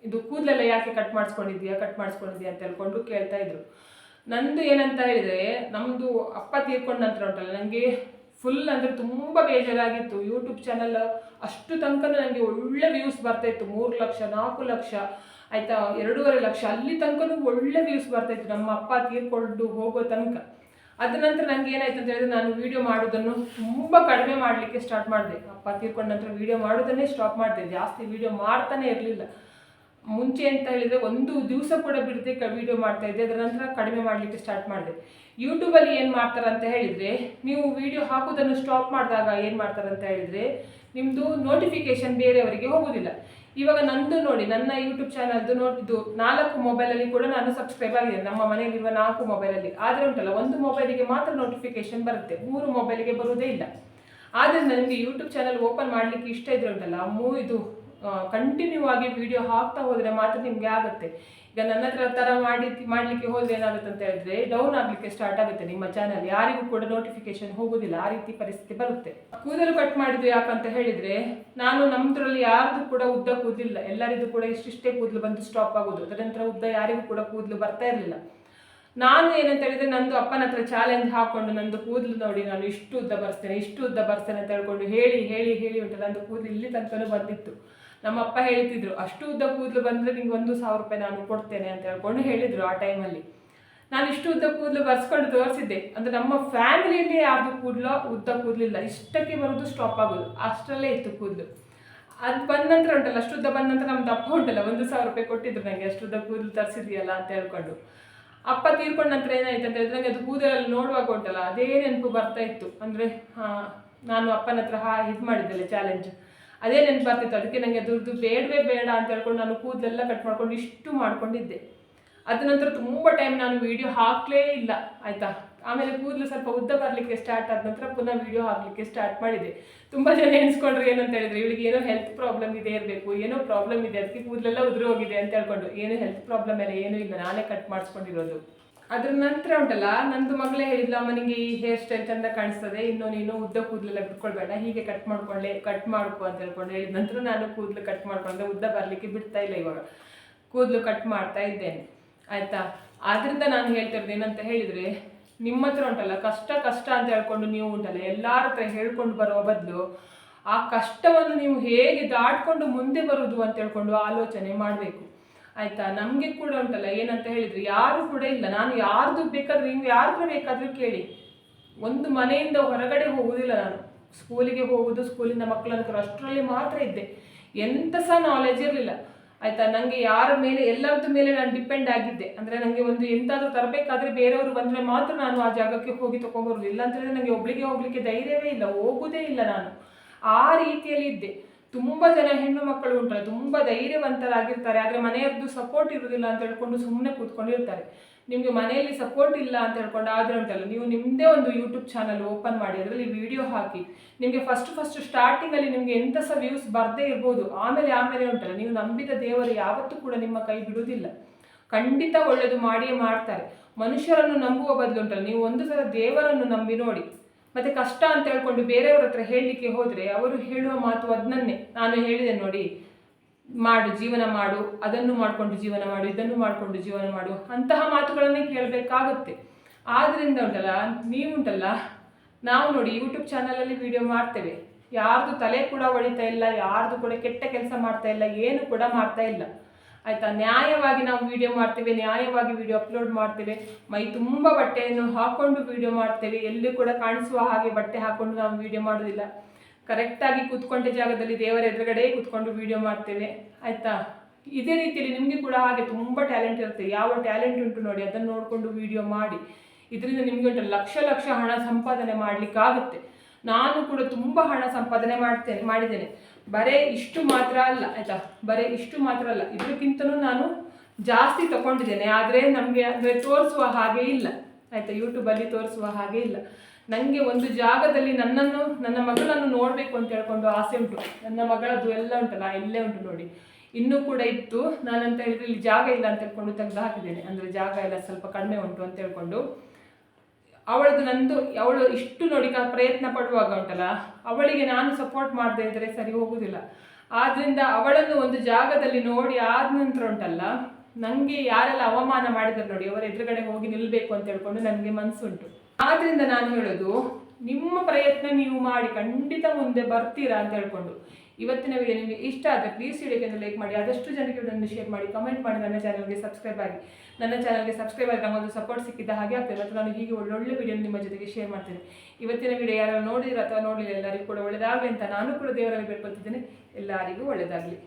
ಇದು ಕೂದಲೆಲ್ಲ ಯಾಕೆ ಕಟ್ ಮಾಡಿಸ್ಕೊಂಡಿದ್ದೀಯಾ ಅಂತ ಹೇಳ್ಕೊಂಡು ಕೇಳ್ತಾ ಇದ್ರು. ನಂದು ಏನಂತ ಹೇಳಿದರೆ, ನಮ್ಮದು ಅಪ್ಪ ತೀರ್ಕೊಂಡ ನಂತರ ಉಂಟಲ್ಲ, ನನಗೆ ಫುಲ್ ಅಂದರೆ ತುಂಬ ಬೇಜಾರಾಗಿತ್ತು. ಯೂಟ್ಯೂಬ್ ಚಾನಲ್ ಅಷ್ಟು ತನಕ ನನಗೆ ಒಳ್ಳೆ ವ್ಯೂಸ್ ಬರ್ತಾಯಿತ್ತು, 3 ಲಕ್ಷ 4 ಲಕ್ಷ ಆಯಿತಾ, 2.5 ಲಕ್ಷ ಅಲ್ಲಿ ತನಕನೂ ಒಳ್ಳೆ ವ್ಯೂಸ್ ಬರ್ತಾಯಿತ್ತು ನಮ್ಮ ಅಪ್ಪ ತೀರ್ಕೊಂಡು ಹೋಗೋ ತನಕ. ಅದ ನಂತರ ನನಗೆ ಏನಾಯ್ತು ಅಂತ ಹೇಳಿದ್ರೆ, ನಾನು ವೀಡಿಯೋ ಮಾಡೋದನ್ನು ತುಂಬ ಕಡಿಮೆ ಮಾಡಲಿಕ್ಕೆ ಸ್ಟಾರ್ಟ್ ಮಾಡಿದೆ. ಅಪ್ಪ ತೀರ್ಕೊಂಡ ನಂತರ ವೀಡಿಯೋ ಮಾಡೋದನ್ನೇ ಸ್ಟಾಪ್ ಮಾಡಿದೆ, ಜಾಸ್ತಿ ವೀಡಿಯೋ ಮಾಡ್ತಾನೆ ಇರಲಿಲ್ಲ. ಮುಂಚೆ ಅಂತ ಹೇಳಿದರೆ ಒಂದು ದಿವಸ ಕೂಡ ಬಿಡದೆ ವೀಡಿಯೋ ಮಾಡ್ತಾಯಿದ್ದೆ. ಅದರ ನಂತರ ಕಡಿಮೆ ಮಾಡಲಿಕ್ಕೆ ಸ್ಟಾರ್ಟ್ ಮಾಡಿದೆ. ಯೂಟ್ಯೂಬಲ್ಲಿ ಏನು ಮಾಡ್ತಾರೆ ಅಂತ ಹೇಳಿದರೆ, ನೀವು ವೀಡಿಯೋ ಹಾಕೋದನ್ನು ಸ್ಟಾಪ್ ಮಾಡಿದಾಗ ಏನು ಮಾಡ್ತಾರೆ ಅಂತ ಹೇಳಿದರೆ, ನಿಮ್ಮದು ನೋಟಿಫಿಕೇಷನ್ ಬೇರೆಯವರಿಗೆ ಹೋಗೋದಿಲ್ಲ. ಇವಾಗ ನಂದು ನೋಡಿ, ನನ್ನ ಯೂಟ್ಯೂಬ್ ಚಾನಲ್ದು ನೋಡಿದ್ದು 4 ಮೊಬೈಲಲ್ಲಿ ಕೂಡ ನಾನು ಸಬ್ಸ್ಕ್ರೈಬ್ ಆಗಿದ್ದೇನೆ, ನಮ್ಮ ಮನೆಯಲ್ಲಿರುವ 4 ಮೊಬೈಲಲ್ಲಿ. ಆದರೆ ಉಂಟಲ್ಲ, ಒಂದು ಮೊಬೈಲಿಗೆ ಮಾತ್ರ ನೋಟಿಫಿಕೇಷನ್ ಬರುತ್ತೆ, 3 ಮೊಬೈಲಿಗೆ ಬರುವುದೇ ಇಲ್ಲ. ಆದರೆ ನನಗೆ ಯೂಟ್ಯೂಬ್ ಚಾನಲ್ ಓಪನ್ ಮಾಡಲಿಕ್ಕೆ ಇಷ್ಟ ಇದ್ರೆ ಉಂಟಲ್ಲ, ಇದು ಕಂಟಿನ್ಯೂ ಆಗಿ ವಿಡಿಯೋ ಹಾಕ್ತಾ ಹೋದರೆ ಮಾತ್ರ ನಿಮಗೆ ಆಗುತ್ತೆ. ಈಗ ನನ್ನ ಥರ ಮಾಡಲಿಕ್ಕೆ ಹೋದರೆ ಏನಾಗುತ್ತೆ ಅಂತ ಹೇಳಿದ್ರೆ, ಡೌನ್ ಆಗಲಿಕ್ಕೆ ಸ್ಟಾರ್ಟ್ ಆಗುತ್ತೆ ನಿಮ್ಮ ಚಾನಲ್, ಯಾರಿಗೂ ಕೂಡ ನೋಟಿಫಿಕೇಶನ್ ಹೋಗೋದಿಲ್ಲ, ಆ ರೀತಿ ಪರಿಸ್ಥಿತಿ ಬರುತ್ತೆ. ಕೂದಲು ಕಟ್ ಮಾಡಿದ್ದು ಯಾಕಂತ ಹೇಳಿದರೆ, ನಾನು ನಮ್ಮದ್ರಲ್ಲಿ ಯಾರ್ದು ಕೂಡ ಉದ್ದ ಕೂದಲಿಲ್ಲ, ಎಲ್ಲರಿಗೂ ಕೂಡ ಇಷ್ಟಿಷ್ಟೇ ಕೂದಲು ಬಂದು ಸ್ಟಾಪ್ ಆಗೋದು. ಅದರ ನಂತರ ಉದ್ದ ಯಾರಿಗೂ ಕೂಡ ಕೂದಲು ಬರ್ತಾ ಇರಲಿಲ್ಲ. ನಾನು ಏನಂತ ಹೇಳಿದರೆ, ನಂದು ಅಪ್ಪನ ಹತ್ರ ಚಾಲೆಂಜ್ ಹಾಕ್ಕೊಂಡು, ನಂದು ಕೂದಲು ನೋಡಿ ನಾನು ಇಷ್ಟು ಉದ್ದ ಬರ್ತೇನೆ ಅಂತ ಹೇಳ್ಕೊಂಡು ಹೇಳಿ ಉಂಟು, ನಂದು ಕೂದಲು ಇಲ್ಲಿ ತನಕನೂ ಬಂದಿತ್ತು. ನಮ್ಮಪ್ಪ ಹೇಳ್ತಿದ್ರು, ಅಷ್ಟು ಉದ್ದ ಕೂದಲು ಬಂದರೆ ನಿಂಗೆ ₹1,000 ನಾನು ಕೊಡ್ತೇನೆ ಅಂತ ಹೇಳ್ಕೊಂಡು ಹೇಳಿದರು. ಆ ಟೈಮಲ್ಲಿ ನಾನು ಇಷ್ಟು ಉದ್ದ ಕೂದಲು ಬರ್ಸ್ಕೊಂಡು ತೋರಿಸಿದ್ದೆ. ಅಂದರೆ ನಮ್ಮ ಫ್ಯಾಮಿಲಿಯಲ್ಲಿ ಯಾರ್ದು ಉದ್ದ ಕೂದಲಿಲ್ಲ, ಇಷ್ಟಕ್ಕೆ ಬರೋದು ಸ್ಟಾಪ್ ಆಗೋದು, ಅಷ್ಟರಲ್ಲೇ ಇತ್ತು ಕೂದಲು. ಅದು ಬಂದ ನಂತರ ಉಂಟಲ್ಲ, ಅಷ್ಟುದ್ದ ಬಂದ ನಂತರ ನಮ್ಮ ಅಪ್ಪ ಉಂಟಲ್ಲ 1,000 ರೂಪಾಯಿ ಕೊಟ್ಟಿದ್ರು ನನಗೆ, ಅಷ್ಟುದ್ದ ಕೂದಲು ತರಿಸಿದೆಯಲ್ಲ ಅಂತ ಹೇಳ್ಕೊಂಡು. ಅಪ್ಪ ತೀರ್ಕೊಂಡ ನಂತರ ಏನಾಯ್ತು ಅಂತ ಹೇಳಿದ್ರೆ, ನನಗೆ ಅದು ಕೂದಲಲ್ಲಿ ನೋಡುವಾಗ ಉಂಟಲ್ಲ ಅದೇ ನೆನಪು ಬರ್ತಾ ಇತ್ತು. ಅಂದರೆ ನಾನು ಅಪ್ಪನ ಹತ್ರ ಇದು ಮಾಡಿದ್ದೆಲ್ಲ ಚಾಲೆಂಜ್, ಅದೇ ನೆನಪು ಬರ್ತಿತ್ತು. ಅದಕ್ಕೆ ನನಗೆ ಅದ್ರದ್ದು ಬೇಡವೇ ಬೇಡ ಅಂತ ಹೇಳ್ಕೊಂಡು ನಾನು ಕೂದಲೆಲ್ಲ ಕಟ್ ಮಾಡ್ಕೊಂಡು ಇಷ್ಟು ಮಾಡ್ಕೊಂಡಿದ್ದೆ. ಅದ ನಂತರ ತುಂಬ ಟೈಮ್ ನಾನು ವಿಡಿಯೋ ಹಾಕಲೇ ಇಲ್ಲ ಆಯಿತಾ. ಆಮೇಲೆ ಕೂದಲು ಸ್ವಲ್ಪ ಉದ್ದ ಬರಲಿಕ್ಕೆ ಸ್ಟಾರ್ಟ್ ಆದ ನಂತರ ಪುನಃ ವಿಡಿಯೋ ಹಾಕಲಿಕ್ಕೆ ಸ್ಟಾರ್ಟ್ ಮಾಡಿದೆ. ತುಂಬ ಜನ ಎಣಿಸ್ಕೊಂಡ್ರು ಏನಂತ ಹೇಳಿದ್ರೆ, ಇವಳಿಗೆ ಏನೋ ಹೆಲ್ತ್ ಪ್ರಾಬ್ಲಮ್ ಇದೆ ಇರಬೇಕು, ಏನೋ ಪ್ರಾಬ್ಲಮ್ ಇದೆ ಅದಕ್ಕೆ ಕೂದಲೆಲ್ಲ ಉದುರು ಹೋಗಿದೆ ಅಂತ ಹೇಳ್ಕೊಂಡು. ಏನು ಹೆಲ್ತ್ ಪ್ರಾಬ್ಲಮ್ ಎಲ್ಲ ಏನೂ ಇಲ್ಲ, ನಾನೇ ಕಟ್ ಮಾಡಿಸ್ಕೊಂಡಿರೋದು. ಅದ್ರ ನಂತರ ಉಂಟಲ್ಲ, ನಂದು ಮಗಳೇ ಹೇಳಿದ್ಲು, ಅಮ್ಮನಿಗೆ ಈ ಹೇರ್ ಸ್ಟೈಲ್ ಚೆಂದ ಕಾಣಿಸ್ತದೆ, ಇನ್ನು ನೀನು ಉದ್ದ ಕೂದಲೆಲ್ಲ ಬಿಟ್ಕೊಳ್ಬೇಡ, ಹೀಗೆ ಕಟ್ ಮಾಡ್ಕೊ ಅಂತ ಹೇಳ್ಕೊಂಡು ಹೇಳಿದ ನಂತರ ನಾನು ಕೂದಲು ಕಟ್ ಮಾಡ್ಕೊಂಡೆ. ಉದ್ದ ಬರಲಿಕ್ಕೆ ಬಿಡ್ತಾ ಇಲ್ಲ, ಇವಾಗ ಕೂದಲು ಕಟ್ ಮಾಡ್ತಾ ಇದ್ದೇನೆ ಆಯಿತಾ. ಆದ್ದರಿಂದ ನಾನು ಹೇಳ್ತಿರೋದು ಏನಂತ ಹೇಳಿದರೆ, ನಿಮ್ಮ ಹತ್ರ ಉಂಟಲ್ಲ ಕಷ್ಟ ಅಂತ ಹೇಳ್ಕೊಂಡು ನೀವು ಉಂಟಲ್ಲ ಎಲ್ಲರ ಹತ್ರ ಹೇಳ್ಕೊಂಡು ಬರುವ ಬದಲು ಆ ಕಷ್ಟವನ್ನು ನೀವು ಹೇಗೆ ದಾಟ್ಕೊಂಡು ಮುಂದೆ ಬರುವುದು ಅಂತ ಹೇಳ್ಕೊಂಡು ಆಲೋಚನೆ ಮಾಡಬೇಕು ಆಯಿತಾ. ನಮಗೆ ಕೂಡ ಉಂಟಲ್ಲ ಏನಂತ ಹೇಳಿದರೆ, ಯಾರು ಕೂಡ ಇಲ್ಲ, ನಾನು ಯಾರ್ದು ಬೇಕಾದ್ರೆ ನೀವು ಯಾರ್ದು ಬೇಕಾದರೂ ಕೇಳಿ, ಒಂದು ಮನೆಯಿಂದ ಹೊರಗಡೆ ಹೋಗುವುದಿಲ್ಲ ನಾನು. ಸ್ಕೂಲಿಗೆ ಹೋಗುವುದು, ಸ್ಕೂಲಿಂದ ಮಕ್ಕಳಂತ ಅಷ್ಟರಲ್ಲಿ ಮಾತ್ರ ಇದ್ದೆ, ಎಂಥ ಸಹ ನಾಲೆಜ್ ಇರಲಿಲ್ಲ ಆಯಿತಾ. ನನಗೆ ಯಾರ ಮೇಲೆ ಎಲ್ಲರದ್ದು ಮೇಲೆ ನಾನು ಡಿಪೆಂಡ್ ಆಗಿದ್ದೆ. ಅಂದರೆ ನನಗೆ ಒಂದು ಎಂತಾದರೂ ತರಬೇಕಾದ್ರೆ ಬೇರೆಯವರು ಬಂದರೆ ಮಾತ್ರ ನಾನು ಆ ಜಾಗಕ್ಕೆ ಹೋಗಿ ತೊಗೊಂಬರೋದು. ಇಲ್ಲ ಅಂತ ಹೇಳಿದ್ರೆ ನನಗೆ ಒಬ್ಳಿಗೆ ಹೋಗಲಿಕ್ಕೆ ಧೈರ್ಯವೇ ಇಲ್ಲ, ಹೋಗುವುದೇ ಇಲ್ಲ ನಾನು. ಆ ರೀತಿಯಲ್ಲಿ ಇದ್ದೆ. ತುಂಬ ಜನ ಹೆಣ್ಣು ಮಕ್ಕಳು ಉಂಟಲ್ಲ ತುಂಬ ಧೈರ್ಯವಂತರಾಗಿರ್ತಾರೆ, ಆದರೆ ಮನೆಯವ್ರದ್ದು ಸಪೋರ್ಟ್ ಇರುವುದಿಲ್ಲ ಅಂತ ಹೇಳ್ಕೊಂಡು ಸುಮ್ಮನೆ ಕೂತ್ಕೊಂಡಿರ್ತಾರೆ. ನಿಮಗೆ ಮನೆಯಲ್ಲಿ ಸಪೋರ್ಟ್ ಇಲ್ಲ ಅಂತ ಹೇಳ್ಕೊಂಡು ಆದರೆ ಉಂಟಲ್ಲ, ನೀವು ನಿಮ್ಮದೇ ಒಂದು ಯೂಟ್ಯೂಬ್ ಚಾನಲ್ ಓಪನ್ ಮಾಡಿ ಅದರಲ್ಲಿ ವಿಡಿಯೋ ಹಾಕಿ. ನಿಮಗೆ ಫಸ್ಟ್ ಸ್ಟಾರ್ಟಿಂಗಲ್ಲಿ ನಿಮಗೆ ಎಂಥ ಸಹ ವ್ಯೂಸ್ ಬರದೇ ಇರ್ಬೋದು, ಆಮೇಲೆ ಉಂಟಲ್ಲ, ನೀವು ನಂಬಿದ ದೇವರು ಯಾವತ್ತೂ ಕೂಡ ನಿಮ್ಮ ಕೈ ಬಿಡುವುದಿಲ್ಲ. ಖಂಡಿತ ಒಳ್ಳೆಯದು ಮಾಡಿಯೇ ಮಾಡ್ತಾರೆ. ಮನುಷ್ಯರನ್ನು ನಂಬುವ ಬದಲು ಉಂಟಲ್ಲ, ನೀವು ಒಂದು ಸಲ ದೇವರನ್ನು ನಂಬಿ ನೋಡಿ. ಮತ್ತು ಕಷ್ಟ ಅಂತ ಹೇಳ್ಕೊಂಡು ಬೇರೆಯವ್ರ ಹತ್ರ ಹೇಳಲಿಕ್ಕೆ ಹೋದರೆ ಅವರು ಹೇಳುವ ಮಾತು ಅದನ್ನೇ ನಾನು ಹೇಳಿದೆ ನೋಡಿ, ಮಾಡು ಜೀವನ ಮಾಡು, ಅದನ್ನು ಮಾಡಿಕೊಂಡು ಜೀವನ ಮಾಡು, ಇದನ್ನು ಮಾಡಿಕೊಂಡು ಜೀವನ ಮಾಡು, ಅಂತಹ ಮಾತುಗಳನ್ನೇ ಕೇಳಬೇಕಾಗುತ್ತೆ. ಆದ್ದರಿಂದ ಉಂಟಲ್ಲ, ನೀವುಂಟಲ್ಲ, ನಾವು ನೋಡಿ ಯೂಟ್ಯೂಬ್ ಚಾನಲಲ್ಲಿ ವಿಡಿಯೋ ಮಾಡ್ತೇವೆ, ಯಾರ್ದು ತಲೆ ಕೂಡ ಹೊಡಿತಾ ಇಲ್ಲ, ಯಾರ್ದು ಕೂಡ ಕೆಟ್ಟ ಕೆಲಸ ಮಾಡ್ತಾ ಇಲ್ಲ, ಏನು ಕೂಡ ಮಾಡ್ತಾ ಇಲ್ಲ ಆಯಿತಾ. ನ್ಯಾಯವಾಗಿ ನಾವು ವಿಡಿಯೋ ಮಾಡ್ತೇವೆ, ನ್ಯಾಯವಾಗಿ ವಿಡಿಯೋ ಅಪ್ಲೋಡ್ ಮಾಡ್ತೇವೆ, ಮೈ ತುಂಬ ಬಟ್ಟೆಯನ್ನು ಹಾಕ್ಕೊಂಡು ವಿಡಿಯೋ ಮಾಡ್ತೇವೆ, ಎಲ್ಲಿ ಕೂಡ ಕಾಣಿಸುವ ಹಾಗೆ ಬಟ್ಟೆ ಹಾಕ್ಕೊಂಡು ನಾವು ವಿಡಿಯೋ ಮಾಡೋದಿಲ್ಲ. ಕರೆಕ್ಟಾಗಿ ಕೂತ್ಕೊಂಡ ಜಾಗದಲ್ಲಿ ದೇವರ ಎದುರುಗಡೆ ಕೂತ್ಕೊಂಡು ವಿಡಿಯೋ ಮಾಡ್ತೇವೆ ಆಯಿತಾ. ಇದೇ ರೀತಿಯಲ್ಲಿ ನಿಮಗೆ ಕೂಡ ಹಾಗೆ ತುಂಬ ಟ್ಯಾಲೆಂಟ್ ಇರುತ್ತೆ, ಯಾವ ಟ್ಯಾಲೆಂಟ್ ಉಂಟು ನೋಡಿ ಅದನ್ನು ನೋಡಿಕೊಂಡು ವಿಡಿಯೋ ಮಾಡಿ. ಇದರಿಂದ ನಿಮಗೆ ಉಂಟು ಲಕ್ಷ ಹಣ ಸಂಪಾದನೆ ಮಾಡಲಿಕ್ಕಾಗುತ್ತೆ. ನಾನು ಕೂಡ ತುಂಬ ಹಣ ಸಂಪಾದನೆ ಮಾಡಿದ್ದೇನೆ. ಬರೀ ಇಷ್ಟು ಮಾತ್ರ ಅಲ್ಲ ಆಯಿತಾ, ಬರೀ ಇಷ್ಟು ಮಾತ್ರ ಅಲ್ಲ, ಇದಕ್ಕಿಂತಲೂ ನಾನು ಜಾಸ್ತಿ ತಗೊಂಡಿದ್ದೇನೆ. ಆದರೆ ನಮಗೆ ಅಂದರೆ ತೋರಿಸುವ ಹಾಗೆ ಇಲ್ಲ ಆಯಿತಾ, ಯೂಟ್ಯೂಬಲ್ಲಿ ತೋರಿಸುವ ಹಾಗೆ ಇಲ್ಲ. ನನಗೆ ಒಂದು ಜಾಗದಲ್ಲಿ ನನ್ನ ಮಗಳನ್ನು ನೋಡಬೇಕು ಅಂತ ಹೇಳ್ಕೊಂಡು ಆಸೆ ಉಂಟು. ನನ್ನ ಮಗಳದ್ದು ಎಲ್ಲ ಉಂಟಲ್ಲ ಇಲ್ಲೇ ಉಂಟು ನೋಡಿ, ಇನ್ನೂ ಕೂಡ ಇತ್ತು. ನಾನಂತ ಹೇಳಿದ್ರೆ ಇಲ್ಲಿ ಜಾಗ ಇಲ್ಲ ಅಂತ ಹೇಳ್ಕೊಂಡು ತೆಗೆದು ಹಾಕಿದ್ದೇನೆ. ಅಂದರೆ ಜಾಗ ಎಲ್ಲ ಸ್ವಲ್ಪ ಕಡಿಮೆ ಉಂಟು ಅಂತ ಹೇಳ್ಕೊಂಡು. ಅವಳು ಇಷ್ಟು ನೋಡಿ ಪ್ರಯತ್ನ ಪಡುವಾಗ ಉಂಟಲ್ಲ, ಅವಳಿಗೆ ನಾನು ಸಪೋರ್ಟ್ ಮಾಡದೇ ಇದ್ದರೆ ಸರಿ ಹೋಗುವುದಿಲ್ಲ. ಆದ್ದರಿಂದ ಅವಳನ್ನು ಒಂದು ಜಾಗದಲ್ಲಿ ನೋಡಿ ಆದ ನಂತರ ಉಂಟಲ್ಲ, ನನಗೆ ಯಾರೆಲ್ಲ ಅವಮಾನ ಮಾಡಿದ್ರು ನೋಡಿ ಅವರ ಎದುರುಗಡೆ ಹೋಗಿ ನಿಲ್ಲಬೇಕು ಅಂತ ಹೇಳ್ಕೊಂಡು ನನಗೆ ಮನಸ್ಸುಂಟು. ಆದ್ದರಿಂದ ನಾನು ಹೇಳೋದು, ನಿಮ್ಮ ಪ್ರಯತ್ನ ನೀವು ಮಾಡಿ ಖಂಡಿತ ಮುಂದೆ ಬರ್ತೀರಾ ಅಂತ ಹೇಳ್ಕೊಂಡು. ಇವತ್ತಿನ ವಿಡಿಯೋ ನಿಮಗೆ ಇಷ್ಟ ಆದರೆ ಪ್ಲೀಸ್ ವಿಡಿಯೋಗೆ ಲೈಕ್ ಮಾಡಿ, ಆದಷ್ಟು ಜನಕ್ಕೆ ವಿಡಿಯೋವನ್ನು ಶೇರ್ ಮಾಡಿ, ಕಮೆಂಟ್ ಮಾಡಿ, ನನ್ನ ಚಾನಲ್ಗೆ ಸಬ್ಸ್ಕ್ರೈಬ್ ಆಗಿ. ನನ್ನ ಚಾನಲ್ಗೆ ಸಬ್ಸ್ಕ್ರೈಬ್ ಆಗಿ ನಮ್ಮದು ಸಪೋರ್ಟ್ ಸಿಕ್ಕಿದ್ದ ಹಾಗೆ ಆಗ್ತದೆ. ಮತ್ತು ನಾನು ಹೀಗೆ ಒಳ್ಳೊಳ್ಳೆ ವಿಡಿಯೋ ನಿಮ್ಮ ಜೊತೆಗೆ ಶೇರ್ ಮಾಡ್ತೇನೆ. ಇವತ್ತಿನ ವಿಡಿಯೋ ಯಾರು ನೋಡಿದ್ರೆ ಅಥವಾ ನೋಡಲಿಲ್ಲ ಎಲ್ಲರಿಗೂ ಕೂಡ ಒಳ್ಳೆಯದಾಗಲಿ ಅಂತ ನಾನು ಕೂಡ ದೇವರಲ್ಲಿ ಬೇಡ್ಕೊಳ್ತಿದ್ದೇನೆ. ಎಲ್ಲರಿಗೂ ಒಳ್ಳೆಯದಾಗಲಿ.